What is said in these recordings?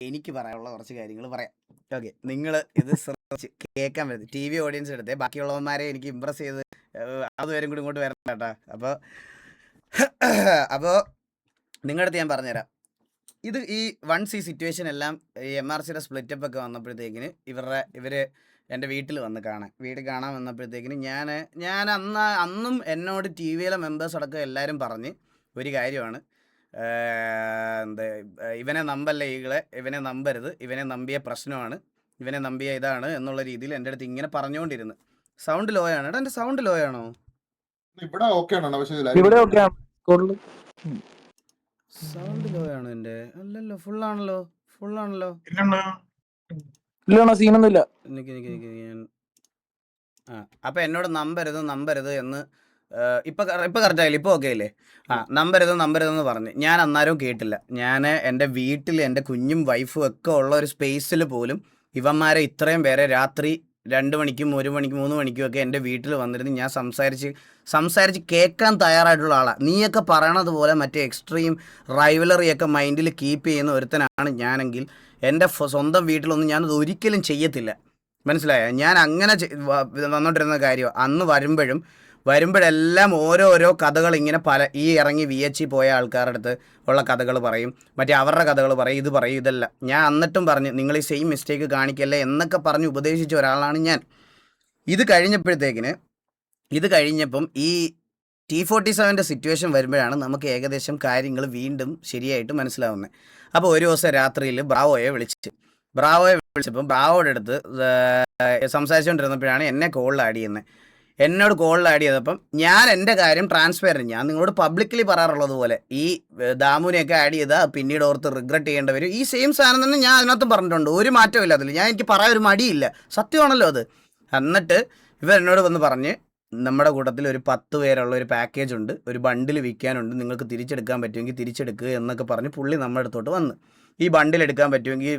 എനിക്ക് പറയാനുള്ള കുറച്ച് കാര്യങ്ങൾ പറയാം. ഓക്കെ, നിങ്ങൾ ഇത് ശ്രദ്ധിച്ച് കേൾക്കാൻ പറ്റും. ടി വി ഓഡിയൻസ് എടുത്തേ, ബാക്കിയുള്ളവന്മാരെ എനിക്ക് ഇമ്പ്രസ് ചെയ്ത് അതുവരും കൂടി ഇങ്ങോട്ട് വരണം കേട്ടാ. അപ്പോൾ നിങ്ങളുടെ അടുത്ത് ഞാൻ പറഞ്ഞുതരാം. ഇത് ഈ വൺസ് ഈ സിറ്റുവേഷൻ എല്ലാം ഈ MRCയുടെ സ്പ്ലിറ്റപ്പ് ഒക്കെ വന്നപ്പോഴത്തേക്കിന് ഇവർ എൻ്റെ വീട്ടിൽ വന്ന് വീട് കാണാൻ വന്നപ്പോഴത്തേക്കിന് ഞാൻ അന്നും എന്നോട് ടി വിയിലെ മെമ്പേഴ്സ് അടക്കം എല്ലാവരും പറഞ്ഞ് ഒരു കാര്യമാണ്, എന്താ ഇവനെ നമ്പല്ലേ ഇവനെ നമ്പരുത്, ഇവനെ നമ്പിയ പ്രശ്നമാണ്, ഇവനെ നമ്പിയ ഇതാണ് എന്നുള്ള രീതിയിൽ എൻ്റെ അടുത്ത് ഇങ്ങനെ പറഞ്ഞുകൊണ്ടിരുന്നു. സൗണ്ട് ലോ ആണ്. എൻ്റെ സൗണ്ട് ലോ ആണോ? ഇവിടെ ഓക്കെ ആണോ? പക്ഷേ സൗണ്ട് ലോ ആണോ എൻ്റെ? അല്ലല്ലോ, ഫുള്ളാണല്ലോ. സീനൊന്നുമില്ല. അപ്പം എന്നോട് നമ്പരുത് എന്ന് ഇപ്പം കറക്റ്റായില്ല, ഇപ്പം ഓക്കെ അല്ലേ? നമ്പരുതെന്ന് പറഞ്ഞ് ഞാൻ അന്നേരവും കേട്ടില്ല. ഞാൻ എൻ്റെ വീട്ടിൽ എൻ്റെ കുഞ്ഞും വൈഫും ഒക്കെ ഉള്ള ഒരു സ്പേസിൽ പോലും ഇവന്മാരെ ഇത്രയും പേരെ രാത്രി 2 മണിക്കും 1 മണിക്കും 3 മണിക്കും ഒക്കെ എൻ്റെ വീട്ടിൽ വന്നിരുന്ന് ഞാൻ സംസാരിച്ച് കേൾക്കാൻ തയ്യാറായിട്ടുള്ള ആളാണ്. നീയൊക്കെ പറയണത് പോലെ മറ്റേ എക്സ്ട്രീം റൈവലറിയൊക്കെ മൈൻഡിൽ കീപ്പ് ചെയ്യുന്ന ഒരുത്തനാണ് ഞാനെങ്കിൽ എൻ്റെ സ്വന്തം വീട്ടിലൊന്നും ഞാനത് ഒരിക്കലും ചെയ്യത്തില്ല. മനസ്സിലായോ? ഞാൻ അങ്ങനെ വന്നോണ്ടിരുന്ന കാര്യം. അന്ന് വരുമ്പോഴെല്ലാം ഓരോരോ കഥകൾ ഇങ്ങനെ ഈ ഇറങ്ങി VH പോയ ആൾക്കാരുടെ അടുത്ത് ഉള്ള കഥകൾ പറയും, മറ്റേ അവരുടെ കഥകൾ പറയും, ഇത് പറയും, ഇതല്ല. ഞാൻ എന്നിട്ടും പറഞ്ഞ് നിങ്ങൾ ഈ സെയിം മിസ്റ്റേക്ക് കാണിക്കല്ലേ എന്നൊക്കെ പറഞ്ഞ് ഉപദേശിച്ച ഒരാളാണ് ഞാൻ. ഇത് കഴിഞ്ഞപ്പം ഈ T47 സിറ്റുവേഷൻ വരുമ്പോഴാണ് നമുക്ക് ഏകദേശം കാര്യങ്ങൾ വീണ്ടും ശരിയായിട്ട് മനസ്സിലാവുന്നത്. അപ്പോൾ ഒരു ദിവസം രാത്രിയിൽ ബ്രാവോയെ വിളിച്ചപ്പം ബ്രാവോയുടെ അടുത്ത് സംസാരിച്ചുകൊണ്ടിരുന്നപ്പോഴാണ് എന്നെ കോളിൽ ആഡ് ചെയ്യുന്നത്. എന്നോട് കോളിൽ ആഡ് ചെയ്തപ്പം ഞാൻ എൻ്റെ കാര്യം ട്രാൻസ്പെറൻറ്റ്, ഞാൻ നിങ്ങളോട് പബ്ലിക്കലി പറയാറുള്ളത് പോലെ ഈ ദാമുനെയൊക്കെ ആഡ് ചെയ്താൽ പിന്നീട് ഓർത്ത് റിഗ്രറ്റ് ചെയ്യേണ്ടി വരും. ഈ സെയിം സാധനം തന്നെ ഞാൻ അതിനകത്തും പറഞ്ഞിട്ടുണ്ട്. ഒരു മാറ്റമില്ല അതിൽ. എനിക്ക് പറയാൻ ഒരു മടിയില്ല, സത്യമാണല്ലോ അത്. എന്നിട്ട് എന്നോട് വന്ന് പറഞ്ഞ് നമ്മുടെ കൂട്ടത്തിൽ ഒരു 10 പേരുള്ള ഒരു പാക്കേജ് ഉണ്ട്, ഒരു ബണ്ടിൽ വിൽക്കാനുണ്ട്, നിങ്ങൾക്ക് തിരിച്ചെടുക്കാൻ പറ്റുമെങ്കിൽ തിരിച്ചെടുക്കുക എന്നൊക്കെ പറഞ്ഞ് പുള്ളി നമ്മുടെ അടുത്തോട്ട് വന്ന് ഈ ബണ്ടിൽ എടുക്കാൻ പറ്റുമെങ്കിൽ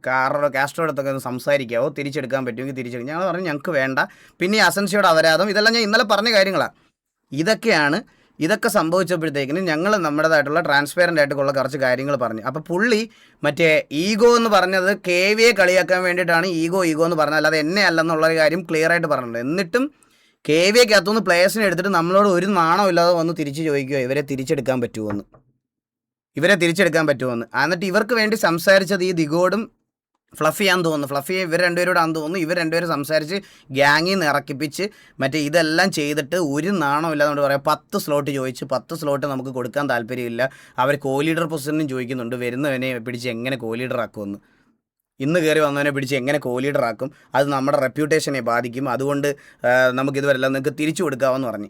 കാസ്ട്രോയുടെ അടുത്തൊക്കെ ഒന്ന് സംസാരിക്കാവോ, തിരിച്ചെടുക്കാൻ പറ്റുമെങ്കിൽ തിരിച്ചെടുക്കും. ഞങ്ങൾ പറഞ്ഞു ഞങ്ങൾക്ക് വേണ്ട. പിന്നെ അസൻസിയോട് അപരാധം, ഇതെല്ലാം ഞാൻ ഇന്നലെ പറഞ്ഞ കാര്യങ്ങളാണ്. ഇതൊക്കെ സംഭവിച്ചപ്പോഴത്തേക്കിനും ഞങ്ങൾ നമ്മുടേതായിട്ടുള്ള ട്രാൻസ്പെറൻ്റ് ആയിട്ടുള്ള കുറച്ച് കാര്യങ്ങൾ പറഞ്ഞു. അപ്പോൾ പുള്ളി മറ്റേ ഈഗോ എന്ന് പറഞ്ഞത് KVയെ കളിയാക്കാൻ വേണ്ടിയിട്ടാണ് ഈഗോ എന്ന് പറഞ്ഞത്, അല്ലാതെ എന്നെ അല്ലെന്നുള്ളൊരു കാര്യം ക്ലിയർ ആയിട്ട് പറഞ്ഞിട്ടുണ്ട്. എന്നിട്ടും KVയ്ക്കകത്തുനിന്ന് പ്ലേയേഴ്സിനെ എടുത്തിട്ട് നമ്മളോട് ഒരു നാണം ഇല്ലാതെ വന്ന് തിരിച്ച് ചോദിക്കുക ഇവരെ തിരിച്ചെടുക്കാൻ പറ്റുമോ. എന്നിട്ട് ഇവർക്ക് വേണ്ടി സംസാരിച്ചത് ഈ ദിഗോടും ഫ്ലഫിയാന്ന് തോന്നുന്നു. ഫ്ലഫി ഇവർ രണ്ടുപേരോടാന്ന് തോന്നുന്നു. ഇവർ രണ്ടുപേരും സംസാരിച്ച് ഗ്യാങ്ങിൽ നിന്ന് ഇറക്കിപ്പിച്ച് മറ്റേ ഇതെല്ലാം ചെയ്തിട്ട് ഒരു നാണം ഇല്ലാതെ പറയാം 10 സ്ലോട്ട് ചോദിച്ച് 10 സ്ലോട്ട് നമുക്ക് കൊടുക്കാൻ താല്പര്യമില്ല. അവർ ലീഡർ പൊസിഷനും ചോദിക്കുന്നുണ്ട്, വരുന്നവനെ പിടിച്ച് എങ്ങനെ ലീഡർ ആക്കുമെന്ന്. ഇന്ന് കയറി വന്നവനെ പിടിച്ച് എങ്ങനെ ലീഡർ ആക്കും, അത് നമ്മുടെ റെപ്യൂട്ടേഷനെ ബാധിക്കും, അതുകൊണ്ട് നമുക്കിതുവരെല്ലാം നിങ്ങൾക്ക് തിരിച്ചു കൊടുക്കാമെന്ന് പറഞ്ഞ്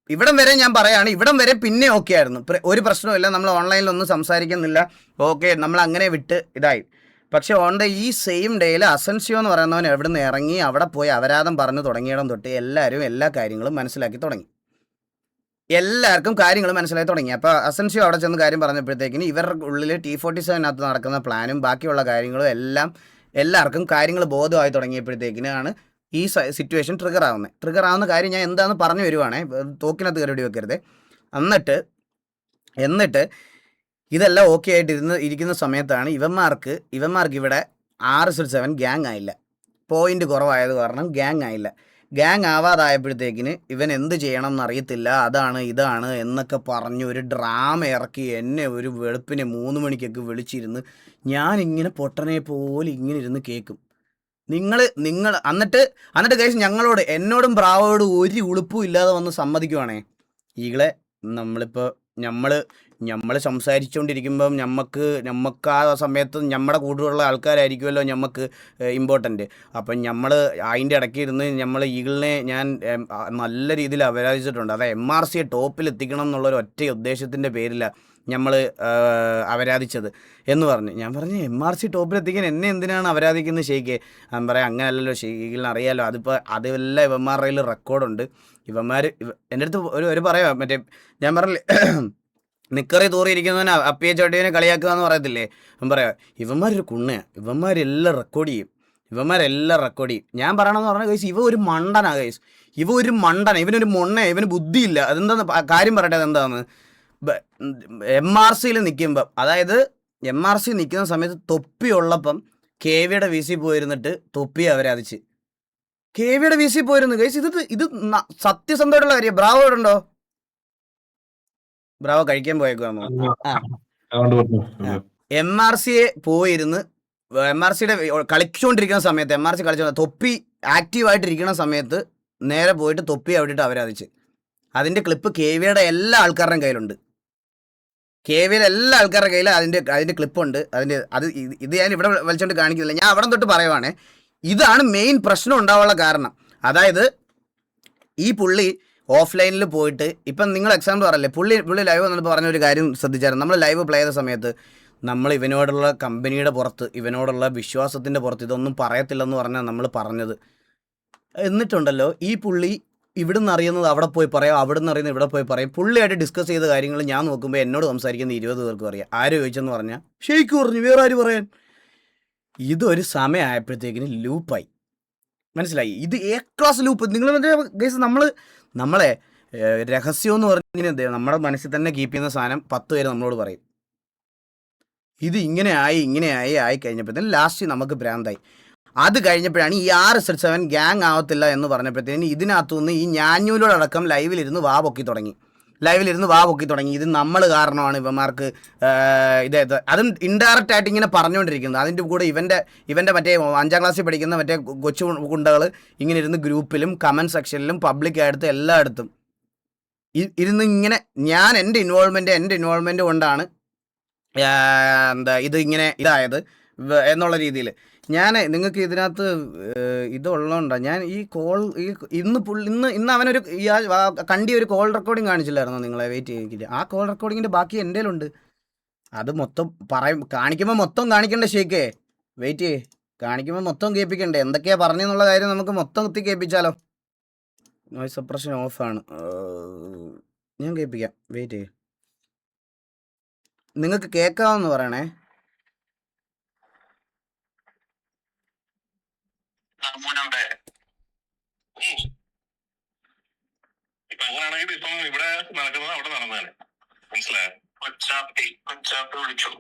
ഇവിടം വരെ ഞാൻ പറയുകയാണ്. ഇവിടം വരെ പിന്നെ ഓക്കെ ആയിരുന്നു, ഒരു പ്രശ്നമില്ല, നമ്മൾ ഓൺലൈനിലൊന്നും സംസാരിക്കുന്നില്ല, ഓക്കെ, നമ്മൾ അങ്ങനെ വിട്ട് ഇതായി. പക്ഷേ ഈ സെയിം ഡേയിൽ അസൻസിയോ എന്ന് പറയുന്നവൻ എവിടെ നിന്ന് ഇറങ്ങി അവിടെ പോയി അപരാധം പറഞ്ഞു തുടങ്ങിയിടം തൊട്ട് എല്ലാവരും എല്ലാ കാര്യങ്ങളും മനസ്സിലാക്കി തുടങ്ങി. അപ്പോൾ അസൻസിയോ അവിടെ ചെന്ന് കാര്യം പറഞ്ഞപ്പോഴത്തേക്കിന് ഇവരുടെ ഉള്ളിൽ T47 നടക്കുന്ന പ്ലാനും ബാക്കിയുള്ള കാര്യങ്ങളും എല്ലാവർക്കും കാര്യങ്ങൾ ബോധമായി തുടങ്ങിയപ്പോഴത്തേക്കിനാണ് ഈ സിറ്റുവേഷൻ ട്രിഗർ ആവുന്ന കാര്യം ഞാൻ എന്താണെന്ന് പറഞ്ഞു വരുവാണേ, തോക്കിനകത്ത് കയറി വെക്കരുത്. എന്നിട്ട് ഇതെല്ലാം ഓക്കെ ആയിട്ട് ഇരിക്കുന്ന സമയത്താണ് ഇവന്മാർക്ക് ഇവിടെ R7 ഗ്യാങ് ആയില്ല. പോയിന്റ് കുറവായത് കാരണം ഗ്യാങ് ആയില്ല. ഗ്യാങ് ആവാതായപ്പോഴത്തേക്കിന് ഇവൻ എന്ത് ചെയ്യണം എന്നറിയത്തില്ല, അതാണ് ഇതാണ് എന്നൊക്കെ പറഞ്ഞ് ഒരു ഡ്രാമ ഇറക്കി എന്നെ ഒരു വെളുപ്പിന് 3 മണിക്കൊക്കെ വിളിച്ചിരുന്ന് ഞാനിങ്ങനെ പൊട്ടനെ പോലെ ഇങ്ങനെ ഇരുന്ന് കേൾക്കും. നിങ്ങൾ എന്നിട്ട് കേസ് എന്നോടും ബ്രാവോടും ഒരു ഉളുപ്പും ഇല്ലാതെ വന്ന് സമ്മതിക്കുവാണേ. ഈകളെ നമ്മൾ സംസാരിച്ചുകൊണ്ടിരിക്കുമ്പം നമുക്ക് ആ സമയത്ത് നമ്മുടെ കൂടെയുള്ള ആൾക്കാരായിരിക്കുമല്ലോ നമുക്ക് ഇമ്പോർട്ടൻറ്റ്. അപ്പം നമ്മൾ അതിൻ്റെ ഇടയ്ക്ക് ഇരുന്ന് ഈഗിളിനെ ഞാൻ നല്ല രീതിയിൽ അപരാധിച്ചിട്ടുണ്ട്. അത് MRCയെ ടോപ്പിൽ എത്തിക്കണം എന്നുള്ളൊരു ഒറ്റ ഉദ്ദേശത്തിൻ്റെ പേരിലാണ് നമ്മൾ അപരാധിച്ചത് എന്ന് പറഞ്ഞു. ഞാൻ പറഞ്ഞു MRC ടോപ്പിലെത്തിക്കാൻ എന്നെ എന്തിനാണ് അപരാധിക്കുന്നത് ഷെയ്ക്ക്? ഞാൻ പറയാം അങ്ങനെയല്ലല്ലോ, ഷെയ്ക്കിളിന് അറിയാമല്ലോ, അതെല്ലാം ഇവന്മാരുടെ റെക്കോർഡുണ്ട്. എൻ്റെ അടുത്ത് ഒരു പറയാം, മറ്റേ ഞാൻ പറഞ്ഞില്ലേ നിക്കറി തൂറിയിരിക്കുന്നവനെ അപ്പിയെ ചോട്ടിയവനെ കളിയാക്കുക എന്ന് പറയത്തില്ലേ, ഞാൻ പറയാം ഇവന്മാരൊരു കുണ്ണയാണ്, ഇവന്മാരെല്ലാം റെക്കോർഡ് ചെയ്യും. ഞാൻ പറയണമെന്ന് പറഞ്ഞാൽ ഗൈസ് ഇവ ഒരു മണ്ടനാണ് ഗൈസ്, ഇവനൊരു ഇവന് ബുദ്ധിയില്ല. അതെന്താന്ന് കാര്യം പറയട്ടെ, അതെന്താന്ന് MRCയിൽ നിൽക്കുമ്പം, അതായത് MRC നിൽക്കുന്ന സമയത്ത് തൊപ്പി ഉള്ളപ്പം KVയുടെ VC പോയിരുന്നിട്ട് തൊപ്പി അവരതിച്ച് KVയുടെ VC പോയിരുന്നു ഗൈസ്. ഇത് സത്യസന്ധമായിട്ടുള്ള കാര്യം. ബ്രാവോ ഇവിടെ ഉണ്ടോ? ബ്രാവോ കഴിക്കാൻ പോയേക്കുവാന്നോ? MRCയെ പോയിരുന്ന് MRCയുടെ കളിച്ചുകൊണ്ടിരിക്കുന്ന സമയത്ത് MRC കളിച്ചോണ്ട് തൊപ്പി ആക്റ്റീവായിട്ടിരിക്കുന്ന സമയത്ത് നേരെ പോയിട്ട് തൊപ്പി അവിടെയിട്ട് അവരതിച്ച്. അതിൻ്റെ ക്ലിപ്പ് KVയുടെ എല്ലാ ആൾക്കാരുടെയും കയ്യിലുണ്ട്. KVയുടെ എല്ലാ ആൾക്കാരുടെ കയ്യിൽ അതിൻ്റെ ക്ലിപ്പുണ്ട്. ഇത് ഞാൻ ഇവിടെ വലിച്ചോണ്ട് കാണിക്കുന്നില്ല, ഞാൻ അവിടെ തൊട്ട് പറയുവാണേ. ഇതാണ് മെയിൻ പ്രശ്നം ഉണ്ടാവാനുള്ള കാരണം. അതായത് ഈ പുള്ളി ഓഫ്ലൈനിൽ പോയിട്ട് ഇപ്പം നിങ്ങൾ എക്സാമ്പിൾ പറയല്ലേ, പുള്ളി ലൈവ് വന്നപ്പോൾ പറഞ്ഞൊരു കാര്യം ശ്രദ്ധിച്ചായിരുന്നു. നമ്മൾ ലൈവ് പ്ലേ ചെയ്ത സമയത്ത് നമ്മൾ ഇവനോടുള്ള കമ്പനിയുടെ പുറത്ത്, ഇവനോടുള്ള വിശ്വാസത്തിൻ്റെ പുറത്ത് ഇതൊന്നും പറയത്തില്ലെന്ന് പറഞ്ഞാൽ നമ്മൾ പറഞ്ഞത്. എന്നിട്ടുണ്ടല്ലോ ഈ പുള്ളി ഇവിടുന്ന് അറിയുന്നത് അവിടെ പോയി പറയാം, അവിടുന്ന് അറിയുന്നത് ഇവിടെ പോയി പറയും. പുള്ളിയായിട്ട് ഡിസ്കസ് ചെയ്ത കാര്യങ്ങൾ ഞാൻ നോക്കുമ്പോൾ എന്നോട് സംസാരിക്കുന്ന 20 പേർക്ക് അറിയാം. ആര് ചോദിച്ചെന്ന് പറഞ്ഞാൽ ഷെയ്ക്ക് പറഞ്ഞു, വേറെ ആര് പറയാൻ. ഇതൊരു സമയമായപ്പോഴത്തേക്കിന് ലൂപ്പായി, മനസ്സിലായി? ഇത് ക്ലാസ് ലൂപ്പ്. നിങ്ങൾ ഗൈസ് നമ്മളെ രഹസ്യം എന്ന് പറഞ്ഞിങ്ങനെ നമ്മുടെ മനസ്സിൽ തന്നെ കീപ്പ് ചെയ്യുന്ന സാധനം 10 പേര് നമ്മളോട് പറയും. ഇത് ഇങ്ങനെ ആയി കഴിഞ്ഞപ്പോഴത്തേനും ലാസ്റ്റ് നമുക്ക് ഭ്രാന്തായി. അത് കഴിഞ്ഞപ്പോഴാണ് ഈ R-7 ഗ്യാങ് ആവത്തില്ല എന്ന് പറഞ്ഞപ്പോഴത്തേന് ഇതിനകത്തുനിന്ന് ഈ ഞാഞ്ഞൂലോടക്കം ലൈവിലിരുന്ന് വാ പൊക്കി തുടങ്ങി. ഇത് നമ്മൾ കാരണമാണ് ഇവന്മാർക്ക് അതും ഇൻഡയറക്റ്റ് ആയിട്ട് ഇങ്ങനെ പറഞ്ഞുകൊണ്ടിരിക്കുന്നത്. അതിൻ്റെ കൂടെ ഇവൻ്റെ മറ്റേ 5ാം ക്ലാസ്സിൽ പഠിക്കുന്ന മറ്റേ കൊച്ചു ഗുണ്ടകൾ ഇങ്ങനെ ഇരുന്ന് ഗ്രൂപ്പിലും കമൻറ്റ് സെക്ഷനിലും പബ്ലിക്കായിട്ട് എല്ലായിടത്തും ഇരുന്ന് ഇങ്ങനെ ഞാൻ എൻ്റെ ഇൻവോൾവ്മെൻറ്റ് കൊണ്ടാണ് ഇത് ഇങ്ങനെ ഇതായത് എന്നുള്ള രീതിയിൽ ഞാൻ നിങ്ങൾക്ക് ഇതിനകത്ത് ഇതുള്ളതുകൊണ്ടാണ് ഞാൻ ഈ കോൾ ഇന്ന് അവനൊരു കണ്ടി ഒരു കോൾ റെക്കോർഡിങ് കാണിച്ചില്ലായിരുന്നോ നിങ്ങളെ? വെയിറ്റ് ചെയ്യിക്കില്ല, ആ കോൾ റെക്കോർഡിങ്ങിൻ്റെ ബാക്കി എൻ്റെ കയ്യിലുണ്ട്. അത് മൊത്തം കാണിക്കുമ്പോൾ മൊത്തം കാണിക്കണ്ടേ ഷേക്കേ? വെയിറ്റ് ചെയ്യേ, കാണിക്കുമ്പോൾ മൊത്തം കേൾപ്പിക്കണ്ടേ? എന്തൊക്കെയാ പറഞ്ഞെന്നുള്ള കാര്യം നമുക്ക് മൊത്തം കുത്തി കേൾപ്പിച്ചാലോ? നോയ്സ് സപ്രഷൻ ഓഫാണ്, ഞാൻ കേൾപ്പിക്കാം. വെയിറ്റ് ചെയ്യേ, നിങ്ങൾക്ക് കേൾക്കാമെന്ന് പറയണേ. ഇപ്പൊ അങ്ങനെയാണെങ്കിൽ ഇപ്പം ഇവിടെ നടക്കുന്നത് അവിടെ നടന്നാണ്, മനസ്സിലായോ? കൊച്ചാപ്പി വിളിച്ചു.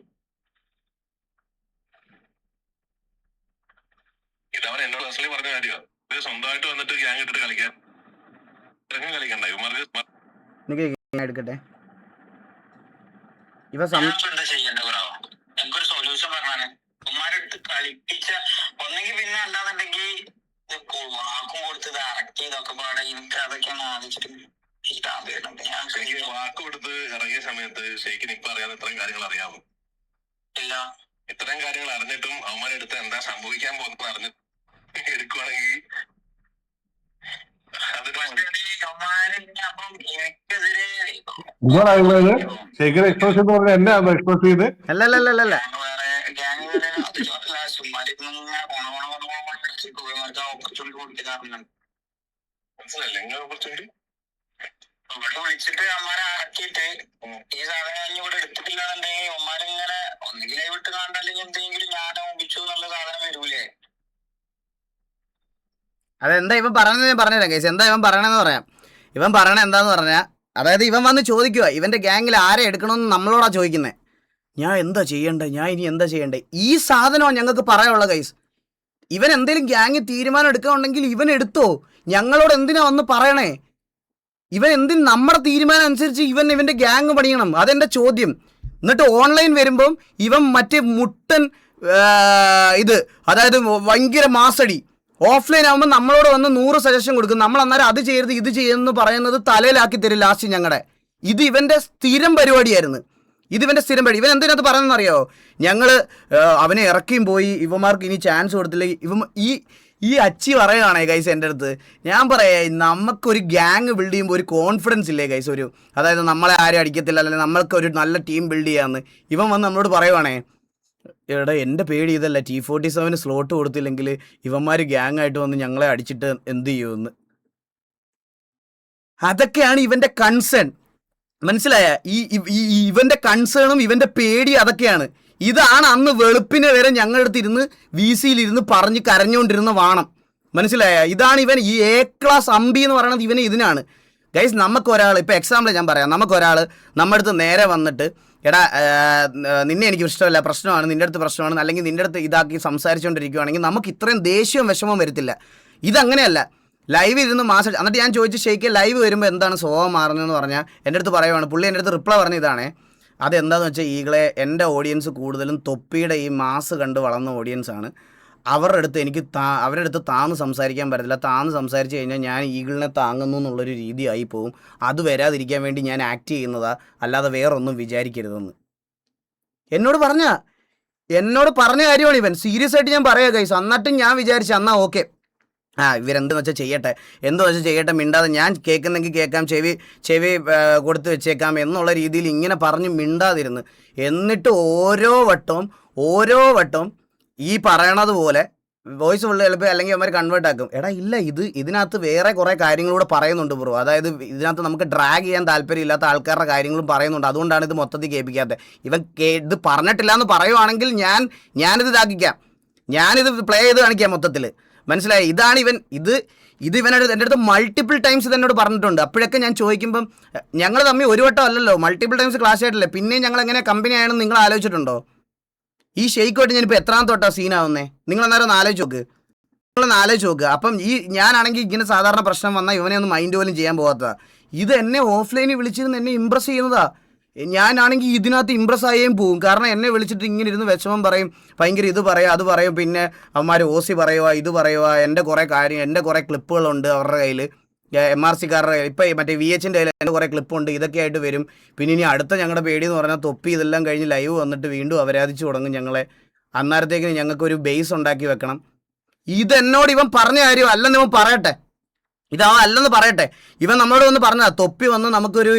ഇതവൻ എന്നോട് പേഴ്സണലി പറഞ്ഞ കാര്യമാണ്. ഇത് സ്വന്തമായിട്ട് വന്നിട്ട് ഗ്യാങ് ഇട്ടിട്ട് കളിക്കാൻ കളിക്കണ്ട ഇവന്മാർക്ക് എടുക്കട്ടെ. എന്താ ചെയ്യണ്ട ബ്രോ? എനിക്കൊരു സൊല്യൂഷൻ പറഞ്ഞാണ്. ഉമ്മാരെടുത്ത് കളിപ്പിച്ച ഒന്നെങ്കിൽ പിന്നെ അല്ലാന്നുണ്ടെങ്കിൽ വാക്കും കൊടുത്തത് അറക്റ്റ് ചെയ്തൊക്കെ പാടെ എനിക്ക് അതൊക്കെയാണ് ആലോചിച്ചിട്ട് വാക്ക് കൊടുത്ത് ഇറങ്ങിയ സമയത്ത് ഷെയ്ക്കിന് ഇപ്പൊ അറിയാതെ ഇത്രയും കാര്യങ്ങൾ അറിയാമോ? ഇല്ല. ഇത്രയും കാര്യങ്ങൾ അറിഞ്ഞിട്ടും അവന്മാരെടുത്ത് എന്താ സംഭവിക്കാൻ പോകുന്നത് അറിഞ്ഞ് എടുക്കുവാണെങ്കിൽ അല്ലല്ലല്ലല്ല വിളിച്ചിട്ട് അമ്മാരെ ആക്കിയിട്ട് ഈ സാധനം ഇവിടെ എടുത്തിട്ടില്ലാന്നുണ്ടെങ്കിൽ അമ്മാരിങ്ങനെ ഒന്നുകിൽ വിട്ട് കാണണ്ടല്ലെങ്കിൽ എന്തെങ്കിലും ഞാൻ ഒപ്പിച്ചു എന്നുള്ള സാധനം വരൂലേ? അതെന്താ ഇവൻ പറഞ്ഞത് ഞാൻ പറഞ്ഞുതരാം കേസ്. എന്താ ഇവൻ പറയണെന്ന് പറയാം. ഇവൻ പറയണ എന്താന്ന് പറഞ്ഞാൽ, അതായത് ഇവൻ വന്ന് ചോദിക്കുക ഇവൻ്റെ ഗ്യാങ്ങിൽ ആരെ എടുക്കണമെന്ന് നമ്മളോടാ ചോദിക്കുന്നത്. ഞാൻ എന്താ ചെയ്യണ്ടേ, ഞാൻ ഇനി എന്താ ചെയ്യണ്ടേ? ഈ സാധനമാണ് ഞങ്ങൾക്ക് പറയാനുള്ള കൈസ്. ഇവൻ എന്തെങ്കിലും ഗ്യാങ്ങിൽ തീരുമാനം എടുക്കാനുണ്ടെങ്കിൽ ഇവൻ എടുത്തോ, ഞങ്ങളോട് എന്തിനാ വന്ന് പറയണേ? ഇവൻ എന്തിന് നമ്മുടെ തീരുമാനം അനുസരിച്ച് ഇവൻ്റെ ഗ്യാങ് പണിയണം? അതെൻ്റെ ചോദ്യം. എന്നിട്ട് ഓൺലൈൻ വരുമ്പം ഇവൻ മറ്റേ മുട്ടൻ അതായത് ഭയങ്കര മാസടി. ഓഫ്ലൈൻ ആകുമ്പോൾ നമ്മളോട് വന്ന് 100 സജഷൻ കൊടുക്കും. നമ്മൾ അന്നേരം അത് ചെയ്യരുത് ഇത് ചെയ്യുമെന്ന് പറയുന്നത് തലയിലാക്കി തരും ലാസ്റ്റ് ഞങ്ങളുടെ. ഇത് ഇവൻ്റെ സ്ഥിരം പരിപാടിയായിരുന്നു. ഇവൻ എന്തിനകത്ത് പറയുന്നതെന്ന് അറിയോ? ഞങ്ങൾ അവനെ ഇറക്കിയും പോയി, ഇവന്മാർക്ക് ഇനി ചാൻസ് കൊടുത്തില്ലെങ്കിൽ ഈ അച്ചി പറയുകയാണേ ഗൈസ് എൻ്റെ അടുത്ത്. ഞാൻ പറയാ, നമുക്കൊരു ഗ്യാങ് ബിൽഡ് ചെയ്യുമ്പോൾ ഒരു കോൺഫിഡൻസ് ഇല്ലേ ഗൈസ്? അതായത് നമ്മളെ ആരും അടിക്കത്തില്ല, അല്ലെങ്കിൽ നമ്മൾക്ക് ഒരു നല്ല ടീം ബിൽഡ് ചെയ്യാമെന്ന്. ഇവൻ വന്ന് നമ്മളോട് പറയുവാണേ, എടാ എൻ്റെ പേടി ഇതല്ല, T47 സ്ലോട്ട് കൊടുത്തില്ലെങ്കിൽ ഇവന്മാർ ഗ്യാങ് ആയിട്ട് വന്ന് ഞങ്ങളെ അടിച്ചിട്ട് എന്ത് ചെയ്യുമെന്ന്. അതൊക്കെയാണ് ഇവൻ്റെ കൺസേൺ, മനസ്സിലായ? ഇവൻ്റെ കൺസേണും ഇവൻ്റെ പേടി അതൊക്കെയാണ്. ഇതാണ് അന്ന് വെളുപ്പിനെ വരെ ഞങ്ങളുടെ അടുത്ത് ഇരുന്ന് VC-യിലിരുന്ന് പറഞ്ഞ് കരഞ്ഞുകൊണ്ടിരുന്ന വാണം, മനസ്സിലായ? ഇതാണ് ഇവൻ ഈ A-ക്ലാസ് അമ്പി എന്ന് പറയുന്നത്. ഇതിനാണ് ഗൈസ്. നമുക്കൊരാൾ, ഇപ്പോൾ എക്സാമ്പിൾ ഞാൻ പറയാം, നമുക്കൊരാൾ നമ്മുടെ അടുത്ത് നേരെ വന്നിട്ട് എടാ നിന്നെ എനിക്ക് ഇഷ്ടമല്ല, പ്രശ്നമാണ്, നിൻ്റെ അടുത്ത് പ്രശ്നമാണ്, അല്ലെങ്കിൽ നിൻ്റെ അടുത്ത് ഇതാക്കി സംസാരിച്ചുകൊണ്ടിരിക്കുകയാണെങ്കിൽ നമുക്ക് ഇത്രയും ദേഷ്യവും വിഷമവും വരത്തില്ല. ഇതങ്ങനെയല്ല. ലൈവ് ഇരുന്ന് മാസം എന്നിട്ട് ഞാൻ ചോദിച്ചു ഷെയ്ക്ക് ലൈവ് വരുമ്പോൾ എന്താണ് സ്വഭാവം മാറുന്നതെന്ന് പറഞ്ഞാൽ എൻ്റെ അടുത്ത് പറയുവാണ്. പുള്ളി എൻ്റെ അടുത്ത് റിപ്ലൈ പറഞ്ഞ ഇതാണേ, അതെന്താണെന്ന് വെച്ചാൽ ഈകളെ എൻ്റെ ഓഡിയൻസ് കൂടുതലും തൊപ്പിയുടെ ഈ മാസ് കണ്ട് വളർന്ന ഓഡിയൻസാണ്. അവരുടെ അടുത്ത് എനിക്ക് അവരുടെ അടുത്ത് താന്ന് സംസാരിക്കാൻ പറ്റത്തില്ല. താന്ന് സംസാരിച്ച് കഴിഞ്ഞാൽ ഞാൻ ഈഗിളിനെ താങ്ങുന്നു എന്നുള്ളൊരു രീതിയായി പോവും. അത് വരാതിരിക്കാൻ വേണ്ടി ഞാൻ ആക്ട് ചെയ്യുന്നതാ, അല്ലാതെ വേറൊന്നും വിചാരിക്കരുതെന്ന് എന്നോട് പറഞ്ഞ കാര്യമാണ് ഇവൻ. സീരിയസ് ആയിട്ട് ഞാൻ പറയാം ഗൈസ്. എന്നിട്ടും ഞാൻ വിചാരിച്ചു എന്നാൽ ഓക്കെ, ഇവരെന്തെന്ന് വെച്ചാൽ ചെയ്യട്ടെ, മിണ്ടാതെ ഞാൻ കേൾക്കുന്നെങ്കിൽ കേൾക്കാം, ചെവി കൊടുത്ത് വെച്ചേക്കാം എന്നുള്ള രീതിയിൽ ഇങ്ങനെ പറഞ്ഞ് മിണ്ടാതിരുന്ന്, എന്നിട്ട് ഓരോ വട്ടവും ഈ പറയണത് പോലെ വോയിസ് ഫുള്ള് ചിലപ്പോൾ അല്ലെങ്കിൽ അവന്മാർ കൺവേർട്ട് ആക്കും. എടാ ഇല്ല, ഇതിനകത്ത് വേറെ കുറേ കാര്യങ്ങളൂടെ പറയുന്നുണ്ട് ബ്രോ. അതായത് ഇതിനകത്ത് നമുക്ക് ഡ്രാഗ് ചെയ്യാൻ താല്പര്യമില്ലാത്ത ആൾക്കാരുടെ കാര്യങ്ങളും പറയുന്നുണ്ട്. അതുകൊണ്ടാണ് ഇത് മൊത്തത്തിൽ കേൾപ്പിക്കാത്തത്. ഇത് പറഞ്ഞിട്ടില്ല എന്ന് പറയുവാണെങ്കിൽ ഞാനിത് ഇതാക്കിക്കാം, ഞാനിത് പ്ലേ ചെയ്ത് കാണിക്കാം മൊത്തത്തിൽ. മനസ്സിലായി? ഇതാണ് ഇവനോട് എൻ്റെ അടുത്ത് മൾട്ടിപ്പിൾ ടൈംസ് ഇതെന്നോട് പറഞ്ഞിട്ടുണ്ട്. അപ്പോഴൊക്കെ ഞാൻ ചോദിക്കുമ്പം ഞങ്ങൾ തമ്മിൽ ഒരു വട്ടം അല്ലല്ലോ, മൾട്ടിപ്പിൾ ടൈംസ് ക്ലാസ് ആയിട്ടല്ലേ, പിന്നെയും ഞങ്ങൾ എങ്ങനെ കമ്പനി ആണെന്ന് നിങ്ങൾ ആലോചിച്ചിട്ടുണ്ടോ? ഈ ഷെയ്ക്കുമായിട്ട് ഞാനിപ്പോൾ എത്രാമത്തെ തൊട്ടാ സീനാവുന്നേ? നിങ്ങളെന്നാലും ഒന്ന് ആലോചിച്ച് നോക്കുക. അപ്പം ഞാനാണെങ്കിൽ ഇങ്ങനെ സാധാരണ പ്രശ്നം വന്നാൽ ഇവനെ ഒന്ന് മൈൻഡ് പോലും ചെയ്യാൻ പോകാത്തതാ. ഇത് എന്നെ ഓഫ്ലൈനിൽ വിളിച്ചിരുന്ന് എന്നെ ഇമ്പ്രസ് ചെയ്യുന്നതാ. ഞാനാണെങ്കിൽ ഇതിനകത്ത് ഇമ്പ്രസ് ആയേം പോവും. കാരണം എന്നെ വിളിച്ചിട്ട് ഇങ്ങനെ ഇരുന്ന് വിഷമം പറയും, ഭയങ്കര ഇത് പറയും അത് പറയും, പിന്നെ അവന്മാർ ഓസി പറയുക, ഇത് പറയുക, എൻ്റെ കുറേ ക്ലിപ്പുകളുണ്ട് അവരുടെ കയ്യിൽ, MRC-കാരുടെ കയ്യിൽ. ഇപ്പം മറ്റേ VH-ൻ്റെ കയ്യിൽ എൻ്റെ കുറേ ക്ലിപ്പുണ്ട്. ഇതൊക്കെ ആയിട്ട് വരും. പിന്നെ ഇനി അടുത്ത ഞങ്ങളുടെ പേടി എന്ന് പറഞ്ഞാൽ തൊപ്പി ഇതെല്ലാം കഴിഞ്ഞ് ലൈവ് വന്നിട്ട് വീണ്ടും അപരാധിച്ചു തുടങ്ങും ഞങ്ങളെ. അന്നേരത്തേക്കിന് ഞങ്ങൾക്കൊരു ബേസ് ഉണ്ടാക്കി വെക്കണം. ഇതെന്നോട് ഇവൻ പറഞ്ഞ കാര്യം അല്ലെന്ന് ഇവൻ പറയട്ടെ. അല്ലെന്ന് പറയട്ടെ. ഇവൻ നമ്മളോട് വന്ന് പറഞ്ഞാൽ തൊപ്പി വന്ന് നമുക്കൊരു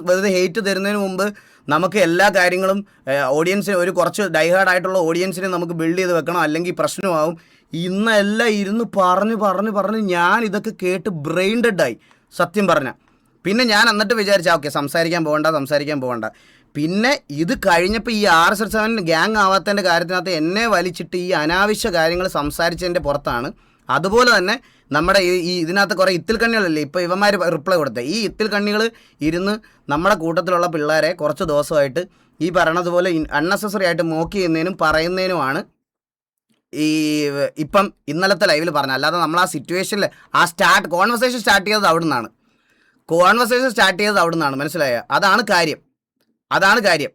വെറുതെ ഹെയ്റ്റ് തരുന്നതിന് മുമ്പ് നമുക്ക് എല്ലാ കാര്യങ്ങളും ഓഡിയൻസിന് കുറച്ച് ഡൈഹാർഡ് ആയിട്ടുള്ള ഓഡിയൻസിനെ നമുക്ക് ബിൽഡ് ചെയ്ത് വെക്കണം, അല്ലെങ്കിൽ പ്രശ്നമാവും. ഇന്നെല്ലാം ഇരുന്ന് പറഞ്ഞ് ഞാൻ ഇതൊക്കെ കേട്ട് ബ്രെയിൻ ഡെഡായി സത്യം പറഞ്ഞാൽ. പിന്നെ ഞാൻ എന്നിട്ട് വിചാരിച്ചാൽ ഓക്കെ സംസാരിക്കാൻ പോകണ്ട. പിന്നെ ഇത് കഴിഞ്ഞപ്പോൾ ഈ RSS7 ഗ്യാങ് ആവാത്തതിൻ്റെ കാര്യത്തിനകത്ത് എന്നെ വലിച്ചിട്ട് ഈ അനാവശ്യ കാര്യങ്ങൾ സംസാരിച്ചതിൻ്റെ പുറത്താണ്. അതുപോലെ തന്നെ നമ്മുടെ ഇതിനകത്ത് കുറേ ഇത്തിൽ കണ്ണികളല്ലേ ഇപ്പോൾ ഇവന്മാർ റിപ്ലൈ കൊടുത്തത്. ഈ ഇത്തിൽ കണ്ണികൾ ഇരുന്ന് നമ്മുടെ കൂട്ടത്തിലുള്ള പിള്ളേരെ കുറച്ച് ദിവസമായിട്ട് ഈ പറയണതുപോലെ അൺനെസസറി ആയിട്ട് മോക്ക് ചെയ്യുന്നതിനും പറയുന്നതിനുമാണ് ഇപ്പം ഇന്നലത്തെ ലൈവിൽ പറഞ്ഞത്. അല്ലാതെ നമ്മൾ ആ സിറ്റുവേഷനിൽ കോൺവെർസേഷൻ സ്റ്റാർട്ട് ചെയ്തത് അവിടെ നിന്നാണ്. മനസ്സിലായോ? അതാണ് കാര്യം.